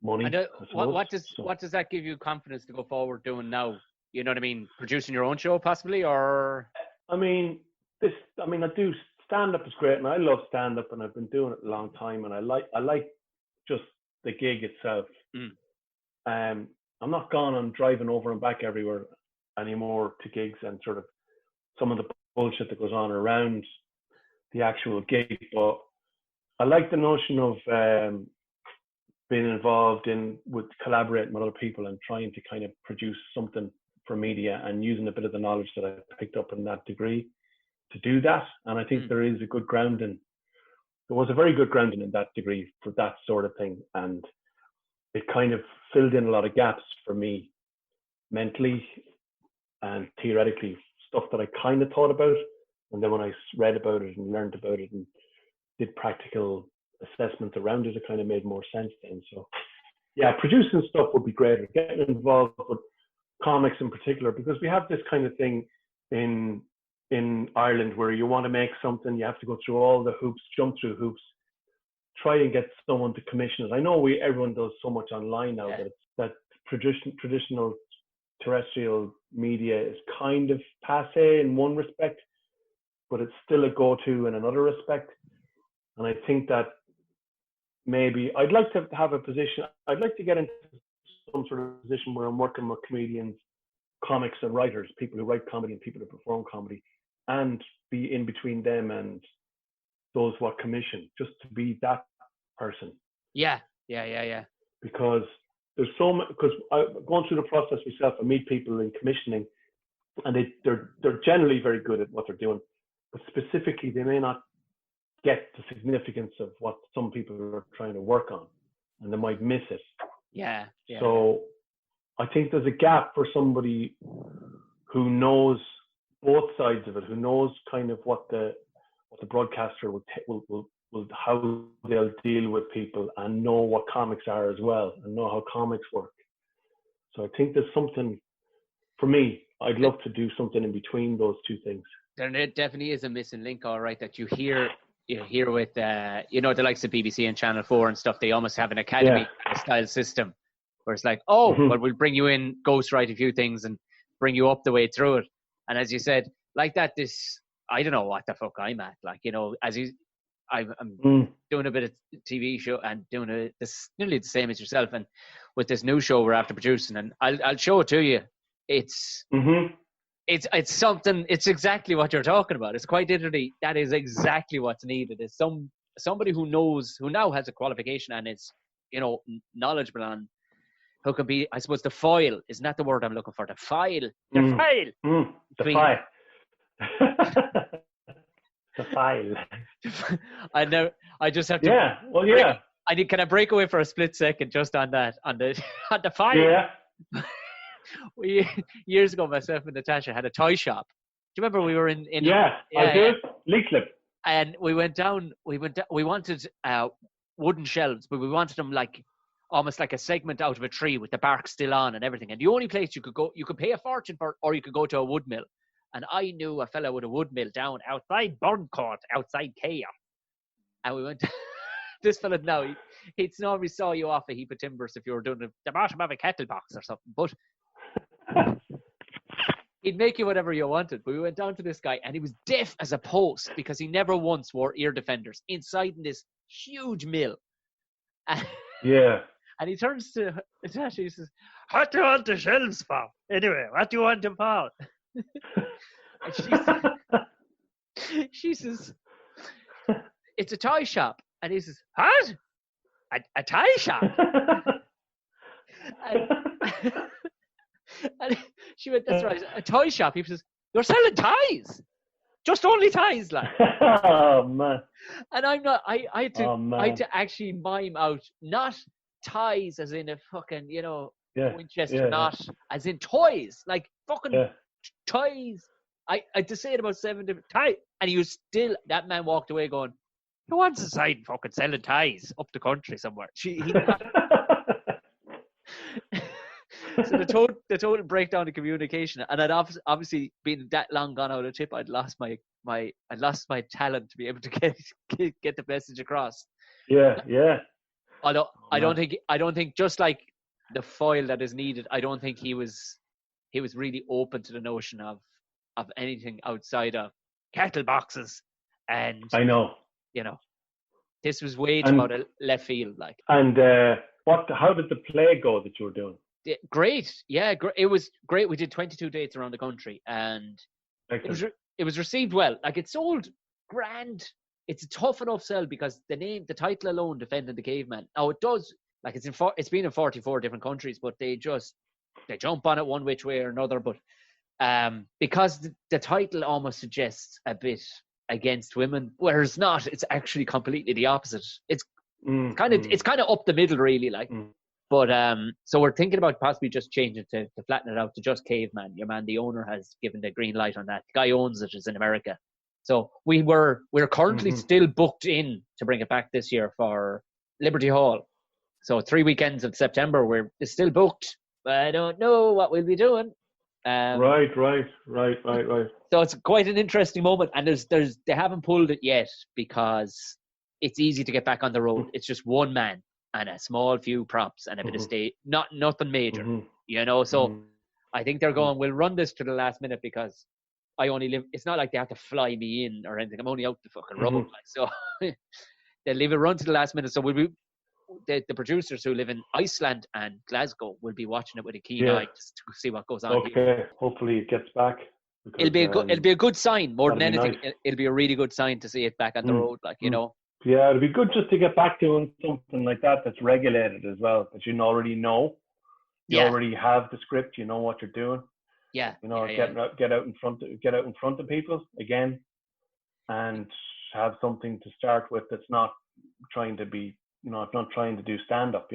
S2: money.
S1: And what does that give you confidence to go forward doing now? You know what I mean? Producing your own show, possibly, or?
S2: I mean, I do stand up is great, and I love stand up, and I've been doing it a long time, and I like just the gig itself. I'm not gone on driving over and back everywhere anymore to gigs and sort of some of the bullshit that goes on around the actual gig, but I like the notion of being involved with collaborating with other people and trying to kind of produce something for media and using a bit of the knowledge that I picked up in that degree to do that. And I think there is a good grounding. There was a very good grounding in that degree for that sort of thing, and it kind of filled in a lot of gaps for me mentally and theoretically, stuff that I kind of thought about, and then when I read about it and learned about it and did practical assessments around it, it kind of made more sense then. So yeah, producing stuff would be great, or getting involved with comics in particular, because we have this kind of thing in Ireland where you want to make something, you have to go through all the hoops, jump through hoops, try and get someone to commission it. I know everyone does so much online now that traditional terrestrial media is kind of passé in one respect, but it's still a go-to in another respect. And I think that maybe I'd like to have a position, I'd like to get into some sort of position where I'm working with comedians, comics and writers, people who write comedy and people who perform comedy, and be in between them and those what commission, just to be that person.
S1: Yeah.
S2: Because there's so much, because I'm going through the process myself, I meet people in commissioning, and they're generally very good at what they're doing, but specifically they may not get the significance of what some people are trying to work on, and they might miss it.
S1: Yeah.
S2: So I think there's a gap for somebody who knows both sides of it, who knows kind of what the broadcaster will how they'll deal with people, and know what comics are as well, and know how comics work. So I think there's something for me. I'd love to do something in between those two things.
S1: There definitely is a missing link, all right, that you hear with the likes of BBC and Channel 4 and stuff. They almost have an academy style system where it's like, well, we'll bring you in, ghostwrite a few things and bring you up the way through it. And as you said, like that, I don't know what the fuck I'm at. Like, I'm doing a bit of TV show and doing this nearly the same as yourself. And with this new show we're after producing, and I'll show it to you. It's something. It's exactly what you're talking about. It's quite literally that is exactly what's needed. Is somebody who now has a qualification and is knowledgeable on who can be. I suppose the foil is not the word I'm looking for. The file. The file.
S2: The file. The file.
S1: I just have to.
S2: Yeah. Well, yeah.
S1: Can I break away for a split second just on that on the file?
S2: Yeah.
S1: Years ago, myself and Natasha had a toy shop. Do you remember we were in
S2: I do. Leaflet.
S1: And we went down. We wanted wooden shelves, but we wanted them like almost like a segment out of a tree with the bark still on and everything. And the only place you could go, you could pay a fortune for, or you could go to a wood mill. And I knew a fella with a wood mill down outside Burncourt, outside Kea. And we went to this fella now, he'd normally saw you off a heap of timbers if you were doing the bottom of a kettle box or something. But he'd make you whatever you wanted. But we went down to this guy, and he was deaf as a post because he never once wore ear defenders inside in this huge mill.
S2: Yeah.
S1: And he turns to Natasha, he says, "What do you want the shelves for? Anyway, what do you want them for?" And she says, "It's a toy shop." And he says, "What? A toy shop?" and she went, "That's right, a toy shop." He says, "You're selling toys? Just only toys, like."
S2: Oh man.
S1: And I'm not. I had to actually mime out, not ties as in a fucking
S3: Winchester, not as in toys, like fucking toys. I had to say it about 7 different ties, and he was still. That man walked away going, "Who wants to sign fucking selling ties up the country somewhere?" So the total breakdown of communication, and I'd obviously been that long gone out of Tip, I'd lost my talent to be able to get the message across.
S2: Yeah.
S3: Although I don't think just like the foil that is needed, I don't think he was really open to the notion of anything outside of kettle boxes, and
S2: I know.
S3: This was way too out of left field, like.
S2: And how did the play go that you were doing?
S3: Great, yeah, it was great. We did 22 dates around the country, and it was received well. Like, it sold grand. It's a tough enough sell because the title alone, Defending the Caveman. Now it does, like, it's been in 44 different countries, but they jump on it one which way or another. But because the title almost suggests a bit against women, whereas not. It's actually completely the opposite. It's kind of up the middle, really, like. But so we're thinking about possibly just changing to flatten it out to just Caveman. Your man, the owner, has given the green light on that. The guy owns it, is in America. So we're currently still booked in to bring it back this year for Liberty Hall. So 3 weekends of September, it's still booked. But I don't know what we'll be doing.
S2: Right.
S3: So it's quite an interesting moment, and they haven't pulled it yet because it's easy to get back on the road. It's just one man and a small few props and a bit of stage, nothing major, So I think they're going, we'll run this to the last minute because I only live. It's not like they have to fly me in or anything. I'm only out the fucking road, like, so they leave it run to the last minute. So we'll be the producers who live in Iceland and Glasgow will be watching it with a keen eye to see what goes on.
S2: Okay, here. Hopefully it gets back. Because,
S3: it'll be a good sign more than anything. Nice. It'll be a really good sign to see it back on the road, like,
S2: Yeah, it'd be good just to get back doing something like that's regulated as well, that you already know. You already have the script. You know what you're doing.
S3: Yeah.
S2: Get out in front of people again, and have something to start with that's not trying to be, it's not trying to do stand up.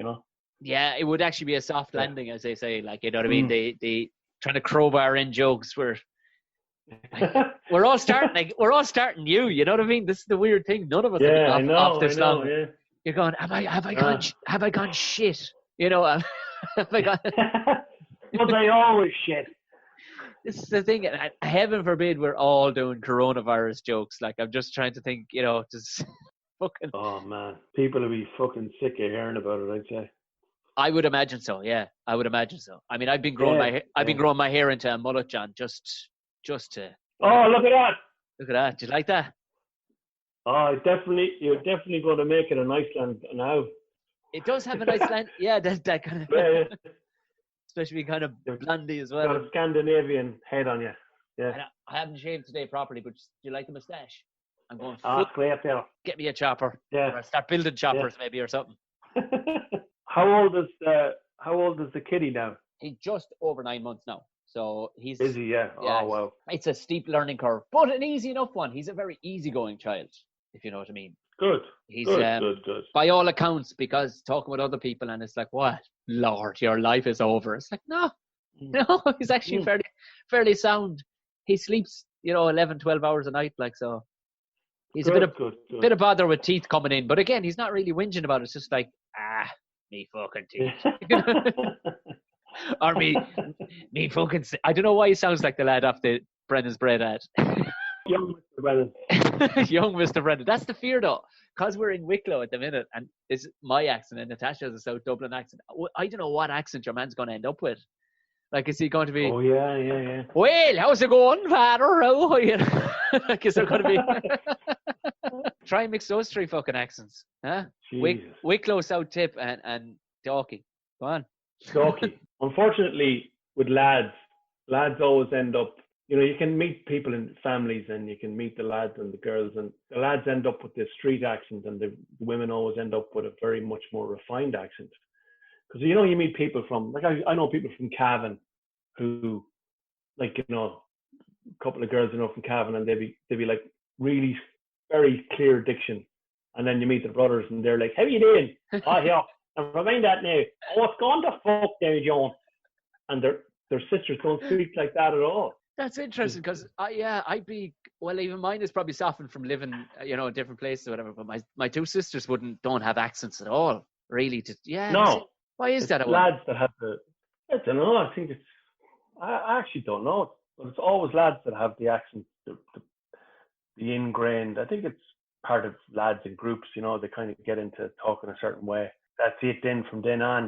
S3: Yeah, it would actually be a soft landing, as they say. Like, you know what I mean? They trying to crowbar in jokes where. We're all starting new, you know what I mean? This is the weird thing. None of us have been off this long. Yeah. You're going, have I gone shit? Have I gone?
S2: But they always shit.
S3: This is the thing. Heaven forbid we're all doing coronavirus jokes. Like, I'm just trying to think, just fucking.
S2: Oh man, people will be fucking sick of hearing about it, I'd say.
S3: I would imagine so. Yeah, I would imagine so. I mean, I've been growing growing my hair into a mullet, John, just to.
S2: Oh, look at that!
S3: Look at that! Do you like that?
S2: Oh, you're definitely going to make it an Iceland now.
S3: It does have a nice land. Yeah, that kind of. Yeah. Especially kind of blondie as well.
S2: Got a Scandinavian head on you. Yeah.
S3: I haven't shaved today properly, but do you like the moustache? I'm going.
S2: Great, yeah.
S3: Get me a chopper.
S2: Yeah.
S3: Or start building choppers maybe or something.
S2: How old is the kiddie now?
S3: He's just over 9 months now. So he's.
S2: Is he? Yeah. Oh wow.
S3: It's a steep learning curve, but an easy enough one. He's a very easygoing child, if you know what I mean.
S2: Good.
S3: He's
S2: good.
S3: By all accounts, because talking with other people, and it's like, what, Lord, your life is over. It's like, no, he's actually fairly sound. He sleeps, 11, 12 hours a night, like, so. He's a bit of bother with teeth coming in, but again, he's not really whinging about it. It's just like, me fucking teeth. Or me fucking. I don't know why he sounds like the lad off the Brennan's Bread ad.
S2: Young Mr. Brennan.
S3: Young Mr. Brennan. That's the fear, though, because we're in Wicklow at the minute, and it's my accent, and Natasha has a South Dublin accent. I don't know what accent your man's going to end up with. Like, is he going to be?
S2: Oh yeah.
S3: Well, how's it going, Father? How are you? Like, is there going to be? Try and mix those three fucking accents, huh? Wicklow, South Tip, and Dalkey. Go on.
S2: Dalkey. Unfortunately, with lads always end up. You can meet people in families, and you can meet the lads and the girls, and the lads end up with this street accent, and the women always end up with a very much more refined accent. Because you meet people from, like, I know people from Cavan who, like, a couple of girls from Cavan, and they'd be like really very clear diction, and then you meet the brothers, and they're like, "How you doing?" "Oh yeah, Never mind that now. Oh, it's gone to fuck now, John. And their sisters don't speak like that at all.
S3: That's interesting because I'd be, well, even mine is probably softened from living, in different places or whatever. But my two sisters don't have accents at all, really.
S2: No.
S3: Why is that?
S2: Lads that have I don't know. I think I actually don't know. But it's always lads that have the accent, the ingrained. I think it's part of lads in groups, they kind of get into talking a certain way. That's it then from then on,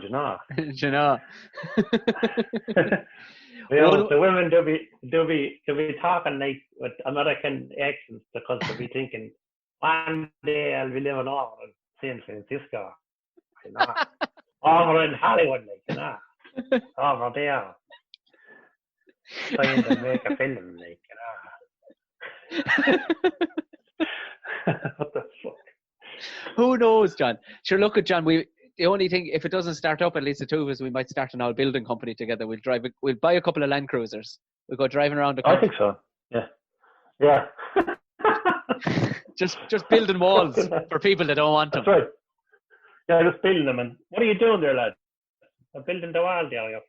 S2: the women they'll be talking like with American accents because they'll be thinking, one day I'll be living over in San Francisco, over in Hollywood, over there, trying to make a film, What the fuck?
S3: Who knows, John? Sure, look at John. The only thing, if it doesn't start up, at least the two of us, we might start an old building company together. We'll buy a couple of Land Cruisers. We'll go driving around the country.
S2: I think so. Yeah.
S3: just building walls for people that don't want them.
S2: That's right. Yeah, just building them. And what are you doing there, lad? I'm building the wall there, yeah.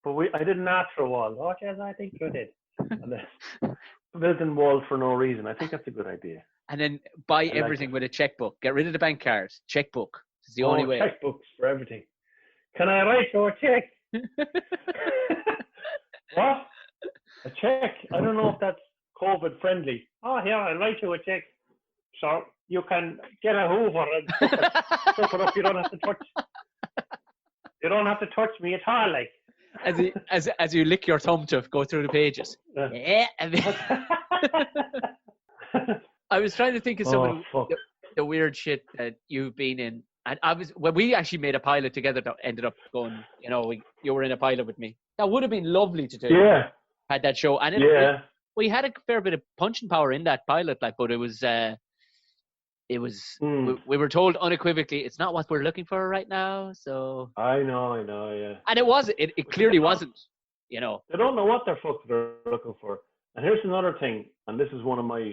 S2: But I didn't ask for a wall. Oh, yes, I think you did. And then building walls for no reason. I think that's a good idea.
S3: And then buy everything with a checkbook. Get rid of the bank card. Checkbook. It's the only way.
S2: Checkbooks for everything. Can I write you a check? What? A check? I don't know if that's COVID friendly. Oh, here, I'll write you a check. So you can get a Hoover and stuff it up. You don't have to touch. You don't have to touch me at all, like.
S3: As you lick your thumb to go through the pages. Yeah. I was trying to think of some of the weird shit that you've been in. And we actually made a pilot together that ended up going, you were in a pilot with me. That would have been lovely to do.
S2: Yeah.
S3: Had that show. And we had a fair bit of punching power in that pilot, but it was, we were told unequivocally, it's not what we're looking for right now. So.
S2: I know, yeah.
S3: And it wasn't, it clearly wasn't, They
S2: don't know what they're looking for. And here's another thing, and this is one of my,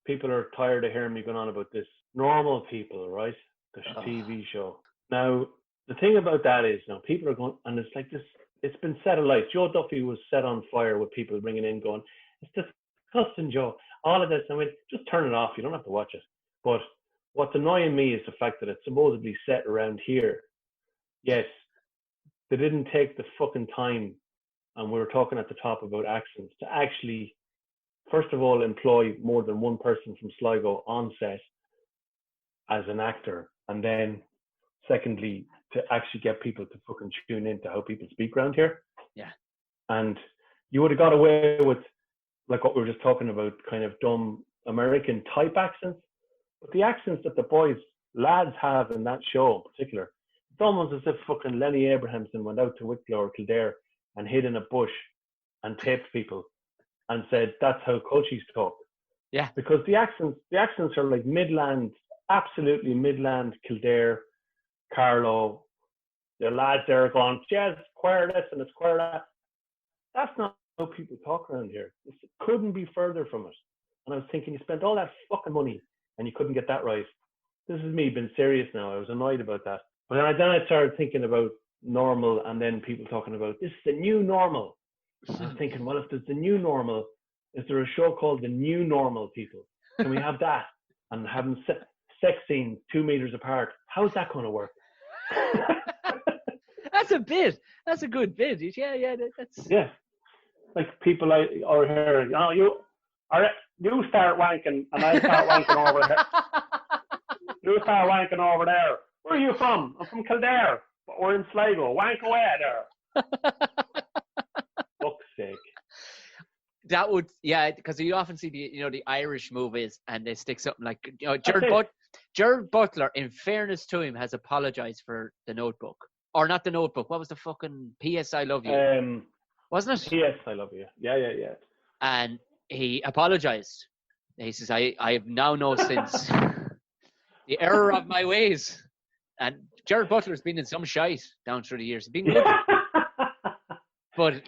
S2: people are tired of hearing me going on about this. Normal People, right? The TV show. Now, the thing about that is, people are going, and it's like this, it's been set alight. Joe Duffy was set on fire with people ringing in going, it's disgusting, Joe. All of this, just turn it off. You don't have to watch it. But what's annoying me is the fact that it's supposedly set around here. Yes, they didn't take the fucking time, and we were talking at the top about accents, to actually, first of all, employ more than one person from Sligo on set as an actor, and then secondly, to actually get people to fucking tune into how people speak around here.
S3: Yeah.
S2: And you would have got away with, like what we were just talking about, kind of dumb American type accents. But the accents that the lads have in that show in particular, it's almost as if fucking Lenny Abrahamson went out to Wicklow or Kildare and hid in a bush and taped people and said, that's how coaches talk.
S3: Yeah.
S2: Because the accents are like Midland, absolutely Midland, Kildare, Carlow. The lads there are going, yeah, square this and a square that. That's not how people talk around here. It couldn't be further from it. And I was thinking, you spent all that fucking money and you couldn't get that right. This is me being serious now. I was annoyed about that. But then I started thinking about normal, and then people talking about, this is the new normal. And I was thinking, well, if there's the new normal, is there a show called The New Normal People? Can we have that? And have them sex scenes 2 meters apart. How's that going to work?
S3: That's a bit. That's a good bit. Yeah. That's.
S2: Yeah. Like people are here, you start wanking and I start wanking over here. You start wanking over there. Where are you from? I'm from Kildare, but we're in Sligo. Wank away there. Fuck's sake.
S3: That would, because you often see the Irish movies and they stick something like, Gerard Butler, in fairness to him, has apologized for The Notebook. Or not The Notebook. What was the fucking P.S. I Love You? Wasn't it?
S2: P.S. I Love You. Yeah.
S3: And he apologized. He says, I have now known since the error of my ways. And Gerard Butler's been in some shite down through the years. He's been good. But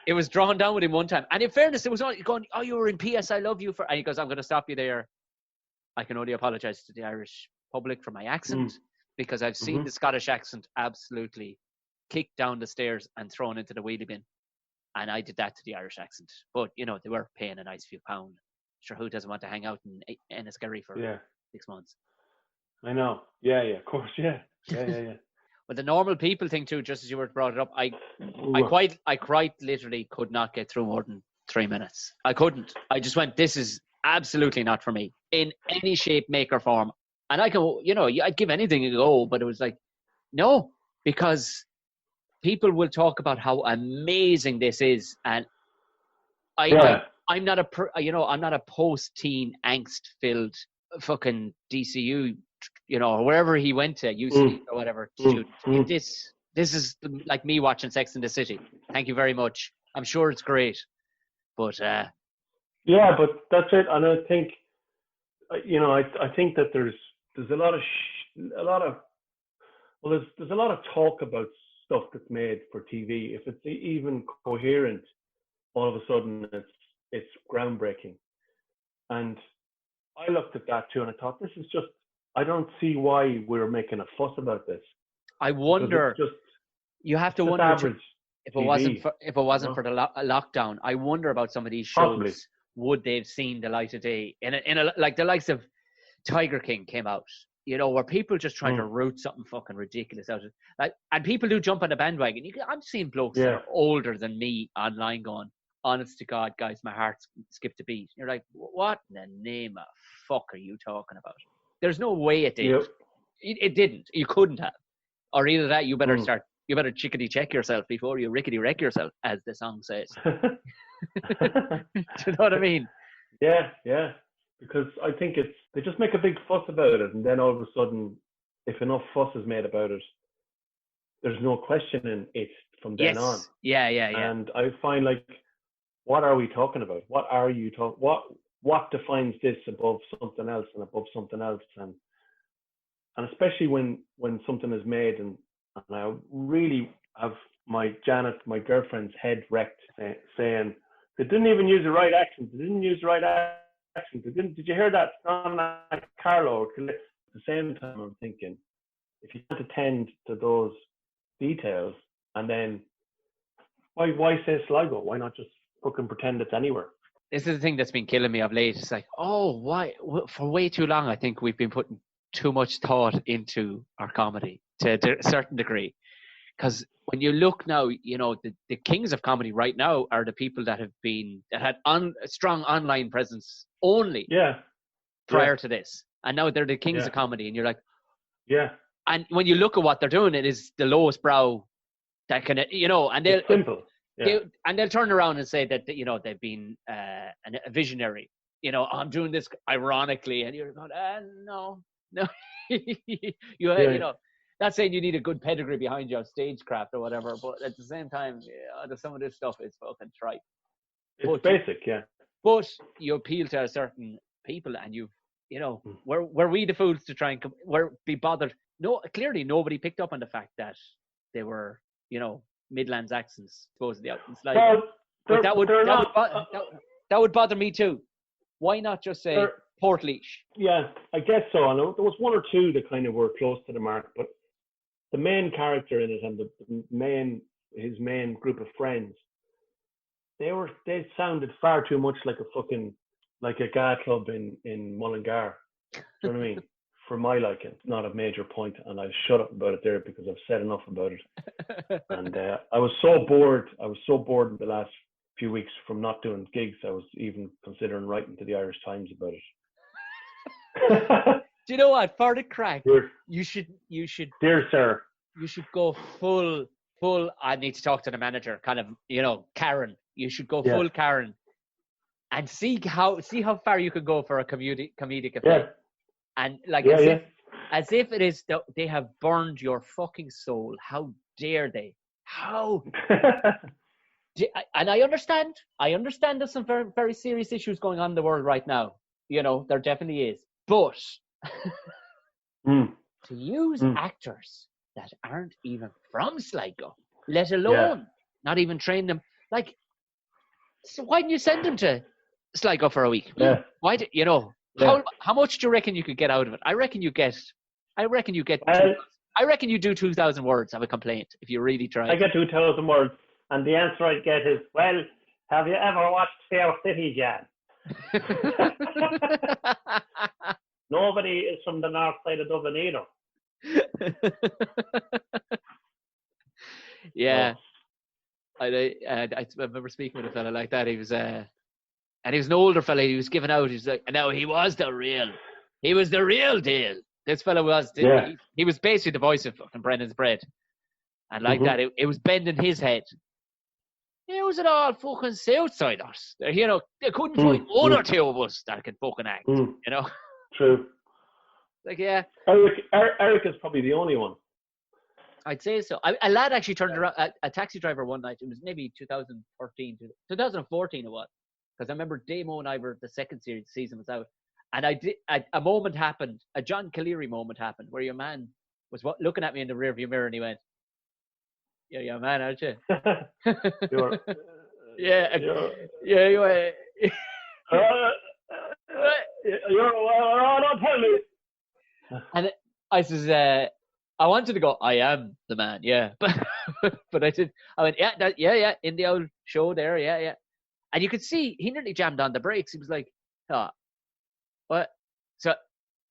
S3: it was drawn down with him one time. And in fairness, it was all going, you were in P.S. I Love You for... And he goes, I'm going to stop you there. I can only apologize to the Irish public for my accent. because I've seen the Scottish accent absolutely kicked down the stairs and thrown into the wheelie bin. And I did that to the Irish accent. But, you know, they were paying a nice few £. Sure, who doesn't want to hang out in Enniskerry for 6 months?
S2: I know. Yeah, of course, yeah.
S3: But the normal people thing too, just as you were brought it up, I quite literally could not get through more than 3 minutes. I couldn't. I just went, this is absolutely not for me in any shape, make, or form. And I can, you know, I'd give anything a go, but it was like, no, because people will talk about how amazing this is, and I'm not a post-teen angst-filled fucking DCU, you know, or wherever he went to, UC or whatever. This is like me watching Sex and the City. Thank you very much. I'm sure it's great, but
S2: yeah, but that's it. And I think, you know, I think that there's a lot of there's a lot of talk about stuff that's made for TV. If it's even coherent, all of a sudden it's groundbreaking. And I looked at that too, and I thought, this is just, I don't see why we're making a fuss about this.
S3: I wonder. You have to wonder if it wasn't for the lockdown. I wonder about some of these shows.
S2: Possibly.
S3: Would they've seen the light of day in a like the likes of Tiger King came out, you know, where people just trying to root something fucking ridiculous out of like, and people do jump on the bandwagon. I'm seeing blokes that are older than me online going, honest to God, guys, my heart skipped a beat. You're like, what in the name of fuck are you talking about? There's no way it did. Yep. It didn't. You couldn't have. Or either that, you better you better chickadee check yourself before you rickety wreck yourself, as the song says. Do you know what I mean?
S2: Yeah. Because I think they just make a big fuss about it, and then all of a sudden, if enough fuss is made about it, there's no questioning it from then on.
S3: Yeah.
S2: And I find, like, what are we talking about? What are you talking? What defines this above something else and above something else? And especially when something is made, and I really have my girlfriend's head wrecked, saying they didn't even use the right accent. They didn't use the right accent. Did you hear that? It's not like Carlo. At the same time, I'm thinking, if you can't attend to those details, and then why say Sligo? Why not just fucking pretend it's anywhere?
S3: This is the thing that's been killing me of late. It's like, why? For way too long, I think we've been putting too much thought into our comedy to a certain degree. Because when you look now, you know, the kings of comedy right now are the people that had a strong online presence only prior to this. And now they're the kings of comedy. And you're like, and when you look at what they're doing, it is the lowest brow that can, you know, and they'll,
S2: simple.
S3: They'll turn around and say that, you know, they've been a visionary. You know, I'm doing this ironically. And you're going, no. You know, not saying you need a good pedigree behind you of stagecraft or whatever, but at the same time, some of this stuff is fucking trite.
S2: It's basic,
S3: But you appeal to a certain people, and you know, were we the fools to try and be bothered? No, clearly nobody picked up on the fact that they were, you know, Midlands accents supposedly out in Sligo. But that would bother me too. Why not just say Portlaoise?
S2: Yeah, I guess so. I know there was one or two that kind of were close to the mark, but the main character in it and his main group of friends, they sounded far too much like a GA club in Mullingar. Do you know what I mean? For my liking, not a major point, and I'll shut up about it there because I've said enough about it. And I was so bored in the last few weeks from not doing gigs. I was even considering writing to the Irish Times about it.
S3: Do you know what? For the crack, you should.
S2: Dear sir,
S3: you should go full. I need to talk to the manager. Kind of, you know, Karen. You should go full Karen, and see how far you could go for a comedic effect.
S2: Yeah.
S3: And like as if it is they have burned your fucking soul. How dare they? How? And I understand. There's some very, very serious issues going on in the world right now. You know, there definitely is. But to use actors that aren't even from Sligo, let alone not even train them, like, so why didn't you send them to Sligo for a week?
S2: Yeah.
S3: Why did you know? How much do you reckon you could get out of it? I reckon you get I reckon you get.
S2: Well,
S3: I reckon you do 2,000 words of a complaint if you really try.
S2: I get 2,000 words, and the answer I get is, well, have you ever watched Fair City, Jan? Nobody is from the north side of Dublin either.
S3: Yeah. I remember speaking with a fella like that. He was and he was an older fella. He was giving out. He's like, no, he was the real deal. This fella was. He was basically the voice of fucking Brennan's Bread, and like that, it was bending his head. It was it all fucking Southsiders. You know, they couldn't find one or two of us that could fucking act. You know.
S2: True.
S3: Like, yeah.
S2: Eric is probably the only one.
S3: I'd say so. A lad actually turned around, a taxi driver one night. It was maybe 2014 it was. Because I remember Damo and I were, the second season was out. And a moment happened, a John Colleary moment happened, where your man was looking at me in the rearview mirror and he went, "Yeah, you're a man, aren't you?" Yeah, you are.
S2: Don't tell me.
S3: And I says, I wanted to go, I am the man, yeah. But I did. I went, yeah, in the old show there, yeah. And you could see he nearly jammed on the brakes. He was like, "Oh, what? So,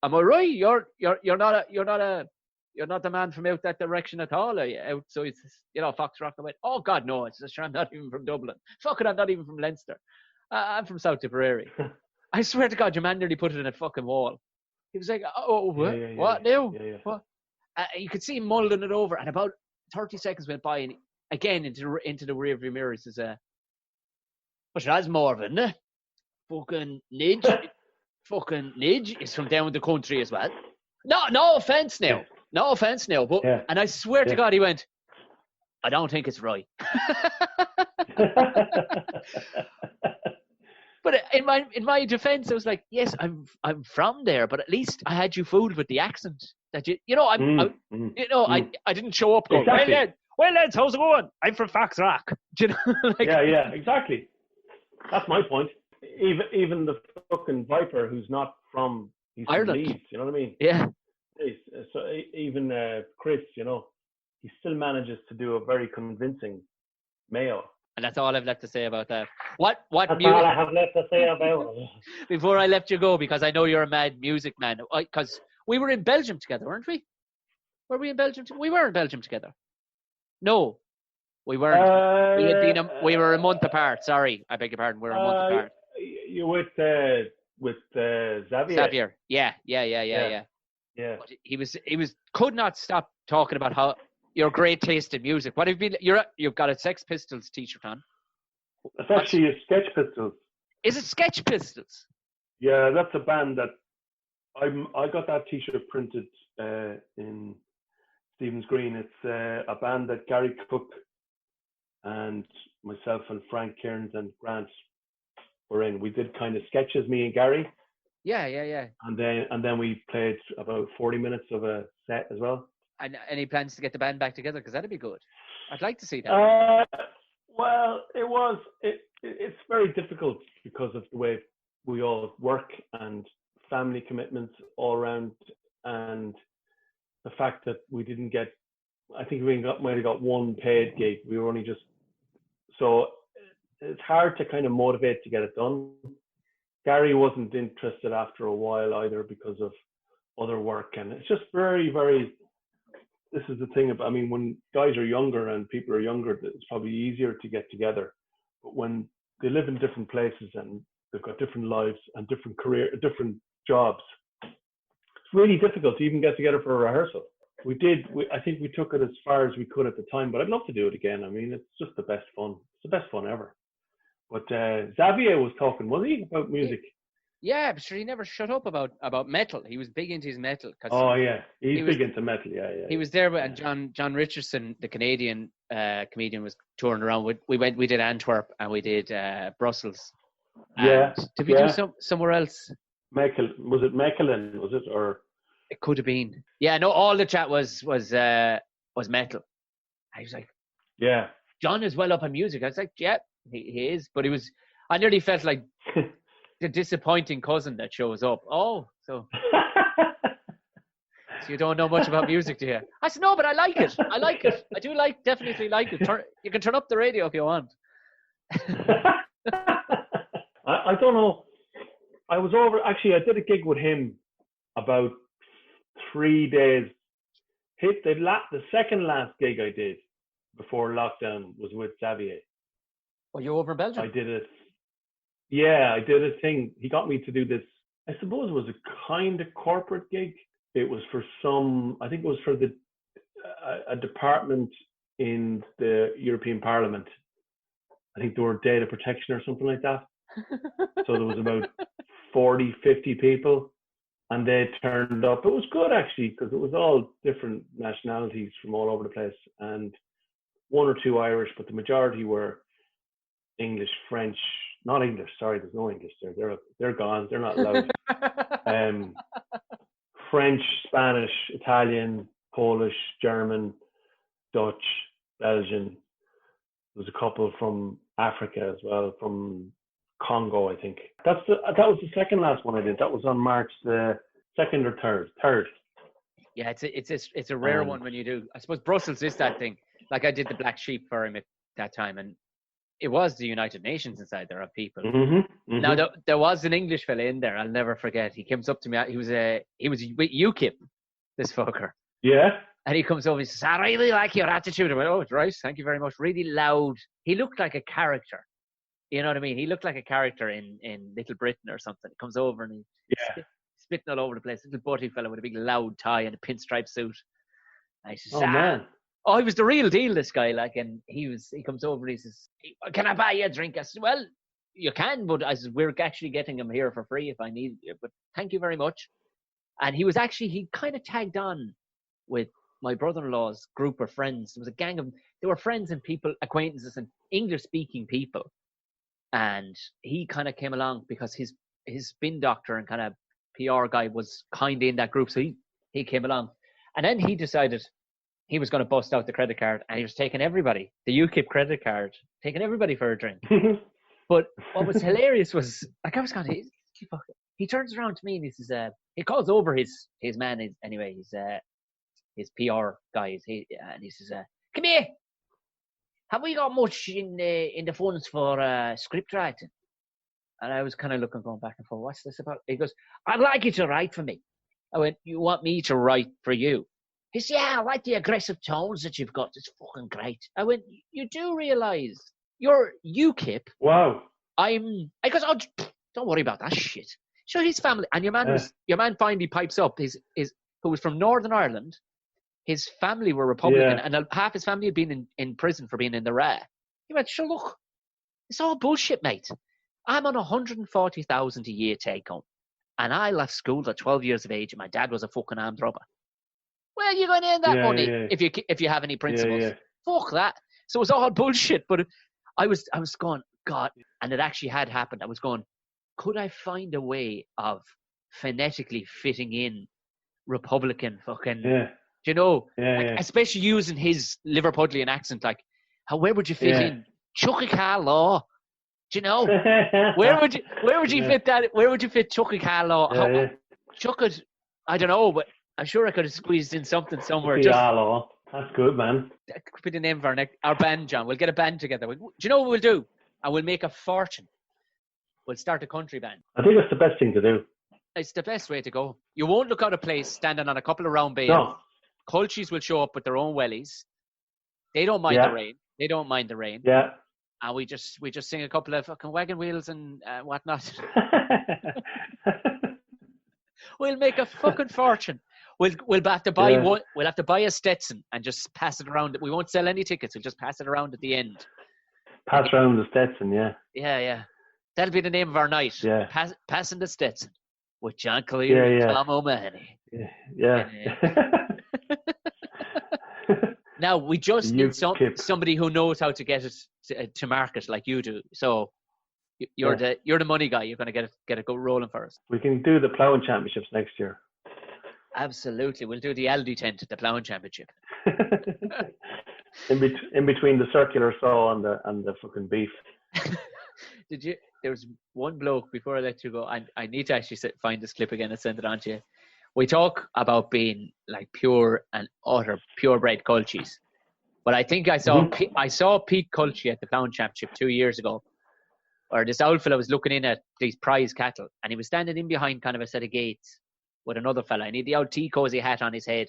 S3: am I right? You're not the man from out that direction at all, are you? Out, so it's, you know, Fox Rock." I went, "Oh God, no! It's just, I'm not even from Dublin. Fuck it, I'm not even from Leinster. I'm from South Tipperary." I swear to God, your man nearly put it in a fucking wall. He was like, "Oh, what now?
S2: Yeah.
S3: What?" You could see him mulling it over, and about 30 seconds went by, and again into the rearview mirror, he says, "But that's Marvin, eh? Fucking Nidge is from down the country as well. No offense now, but and I swear to God, he went, I don't think it's right." But in my defense, I was like, yes, I'm from there, but at least I had you fooled with the accent. That I didn't show up going, exactly. Well, lads, how's it going? I'm from Fox Rock. You know, like,
S2: yeah, exactly. That's my point. Even the fucking Viper, who's not from
S3: Ireland,
S2: Leeds, you know what I mean?
S3: Yeah.
S2: So even Chris, you know, he still manages to do a very convincing Mayo.
S3: And that's all I've left to say about that. What
S2: that's all I have left to say about it.
S3: Before I left you go, because I know you're a mad music man. Because we were in Belgium together, weren't we? Were we in Belgium? We were in Belgium together. No, we weren't. We were a month apart. Sorry, I beg your pardon. We were a month apart.
S2: You with Xavier?
S3: Xavier, yeah. But he could not stop talking about how your great taste in music. What have you been? You've got a Sex Pistols t-shirt on.
S2: It's actually a Sketch Pistols.
S3: Is it Sketch Pistols?
S2: Yeah, that's a band that I got that t-shirt printed in Stephen's Green. It's a band that Gary Cook and myself and Frank Cairns and Grant were in. We did kind of sketches, me and Gary.
S3: Yeah.
S2: And then we played about 40 minutes of a set as well.
S3: And any plans to get the band back together? Because that'd be good. I'd like to see that.
S2: Well, it's very difficult because of the way we all work and family commitments all around, and the fact that we didn't get, I think we might have got one paid gig. We were only just, so it's hard to kind of motivate to get it done. Gary wasn't interested after a while either because of other work, and it's just very, very, this is the thing about, I mean, when guys are younger and people are younger, it's probably easier to get together. But when they live in different places and they've got different lives and different jobs, it's really difficult to even get together for a rehearsal. I think we took it as far as we could at the time, but I'd love to do it again. I mean, it's just the best fun. It's the best fun ever. But Xavier was talking, was he, about music?
S3: Yeah, but sure, he never shut up about metal. He was big into his metal.
S2: He's big into metal. Yeah.
S3: He was there, and John Richardson, the Canadian comedian, was touring around. We did Antwerp and we did Brussels.
S2: Yeah.
S3: Did we do somewhere else?
S2: Was it Mechelen? Was it, or?
S3: It could have been. Yeah, no. All the chat was metal. I was like,
S2: yeah.
S3: John is well up on music. I was like, yeah, he is. But I nearly felt like the disappointing cousin that shows up. Oh, so. So you don't know much about music, do you? I said, no, but I like it. I do definitely like it. You can turn up the radio if you want.
S2: I don't know. I was over, actually, I did a gig with him about 3 days. The second last gig I did before lockdown was with Xavier.
S3: Oh, you're over in Belgium?
S2: I did it. Yeah, I did a thing. He got me to do this. I suppose it was a kind of corporate gig. It was for I think it was for a department in the European Parliament. I think they were data protection or something like that. So there was about 40, 50 people, and they turned up. It was good, actually, because it was all different nationalities from all over the place, and 1 or 2 Irish, but the majority were English, French, not English, sorry, there's no English there. They're gone, they're not allowed. French, Spanish, Italian, Polish, German, Dutch, Belgian. There's a couple from Africa as well, from Congo, I think. That was the second last one I did. That was on March the 2nd or 3rd. Third.
S3: Yeah, it's a rare one when you do. I suppose Brussels is that thing. Like I did the Black Sheep for him at that time, and it was the United Nations inside there of people. Now there was an English fella in there. I'll never forget. He comes up to me. He was with UKIP, this fucker.
S2: Yeah.
S3: And he comes over and says, I really like your attitude. I went, oh, right, thank you very much. Really loud. He looked like a character. You know what I mean? He looked like a character in Little Britain or something. He comes over and he's spitting all over the place. Little butty fella with a big loud tie and a pinstripe suit. And he says,
S2: man.
S3: Oh, he was the real deal, this guy. Like, and he comes over and he says, can I buy you a drink? I said, well, you can, but I said, we're actually getting him here for free if I need you. But thank you very much. And he kind of tagged on with my brother-in-law's group of friends. There was a gang of them. They were friends and people, acquaintances and English-speaking people. And he kind of came along because his spin doctor and kind of PR guy was kind of in that group. So he came along. And then he decided he was going to bust out the credit card and he was taking everybody, the UKIP credit card, taking everybody for a drink. But what was hilarious was, like, I was kind of, he turns around to me and he says, he calls over his man, his PR guys, and he says, come here, have we got much in the funds for script writing? And I was kind of going back and forth, what's this about? He goes, I'd like you to write for me. I went, you want me to write for you? He said, yeah, I like the aggressive tones that you've got. It's fucking great. I went, you do realise you're UKIP.
S2: Wow.
S3: I goes, oh, don't worry about that shit. So his family, and your man finally pipes up, who was from Northern Ireland. His family were Republican, and half his family had been in prison for being in the RA. He went, sure, look, it's all bullshit, mate. I'm on 140,000 a year take home, and I left school at 12 years of age, and my dad was a fucking armed robber. Where are you going to earn that money if you have any principles? Fuck that. So it was all bullshit. But I was going, God, and it actually had happened. I was going, could I find a way of phonetically fitting in Republican fucking, you know, especially using his Liverpudlian accent, like, where would you fit in Chucky Car Law? Do you know? where would you fit that? Where would you fit Chucky Car Law? Chuck, I don't know, but I'm sure I could have squeezed in something somewhere.
S2: Law. That's good, man.
S3: That could be the name of our band, John. We'll get a band together. Do you know what we'll do? And we'll make a fortune. We'll start a country band.
S2: I think that's the best thing to do.
S3: It's the best way to go. You won't look out of place standing on a couple of round bales.
S2: No.
S3: Culchies will show up with their own wellies. They don't mind the rain. They don't mind the rain.
S2: Yeah.
S3: And we just sing a couple of fucking wagon wheels and whatnot. We'll make a fucking fortune. We'll have to buy one. We'll have to buy a Stetson and just pass it around. We won't sell any tickets. We'll just pass it around at the end.
S2: Pass around the Stetson, yeah.
S3: Yeah. That'll be the name of our night.
S2: Yeah.
S3: Passing the Stetson with John Colleary and Tom O'Mahony.
S2: Yeah.
S3: Now we just need somebody who knows how to get it to market like you do. So you're the money guy. You're going to get it go rolling for us.
S2: We can do the ploughing championships next year.
S3: Absolutely, we'll do the Aldi tent at the ploughing championship.
S2: in between the circular saw and the fucking beef.
S3: Did you? There was one bloke before I let you go. I need to actually find this clip again and send it on to you. we talk about being like pure and utter purebred culchies. But I think I saw Pete Culchie at the Pound Championship 2 years ago, where this old fella was looking in at these prize cattle, and he was standing in behind kind of a set of gates with another fella, and he had the old tea cozy hat on his head,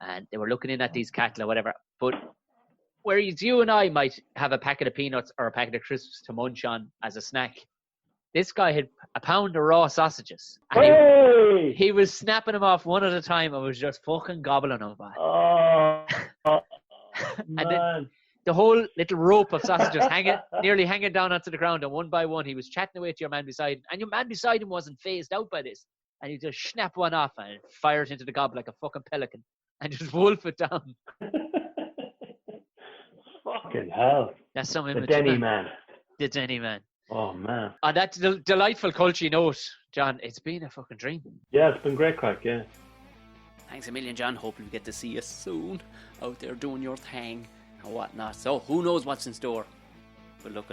S3: and they were looking in at these cattle or whatever. But whereas you and I might have a packet of peanuts or a packet of crisps to munch on as a snack, this guy had a pound of raw sausages. And he was snapping them off one at a time and was just fucking gobbling them back. And then the whole little rope of sausages nearly hanging down onto the ground, and one by one he was chatting away to your man beside him, and your man beside him wasn't phased out by this, and he just snap one off and fire it into the gob like a fucking pelican and just wolf it down.
S2: Fucking hell.
S3: That's some
S2: image. The Denny man.
S3: The Denny man.
S2: Oh, man.
S3: On that delightful culture note, John, it's been a fucking dream.
S2: Yeah, it's been great crack, yeah.
S1: Thanks a million, John. Hopefully we get to see you soon out there doing your thing and whatnot. So, who knows what's in store? But look,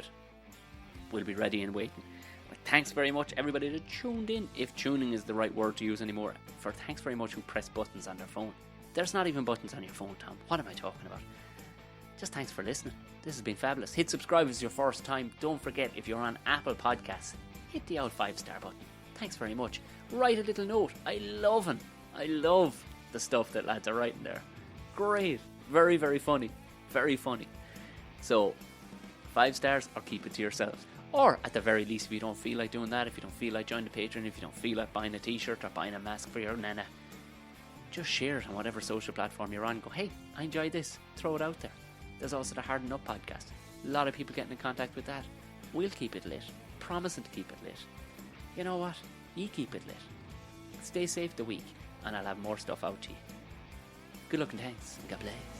S1: we'll be ready and waiting. But thanks very much, everybody that tuned in, if tuning is the right word to use anymore. Thanks very much who press buttons on their phone. There's not even buttons on your phone, Tom. What am I talking about? Just thanks for listening. This has been fabulous. Hit subscribe if it's your first time. Don't forget, if you're on Apple Podcasts, hit the old 5-star button. Thanks very much. Write a little note. I love the stuff that lads are writing there. Great. Very, very funny. Very funny. So, 5 stars or keep it to yourselves. Or, at the very least, if you don't feel like doing that, if you don't feel like joining the Patreon, if you don't feel like buying a t-shirt or buying a mask for your nana, just share it on whatever social platform you're on. Go, hey, I enjoyed this. Throw it out there. There's also the Harden Up podcast. A lot of people getting in contact with that. We'll keep it lit. Promising to keep it lit. You know what? You keep it lit. Stay safe the week, and I'll have more stuff out to you. Good luck and thanks, and God bless.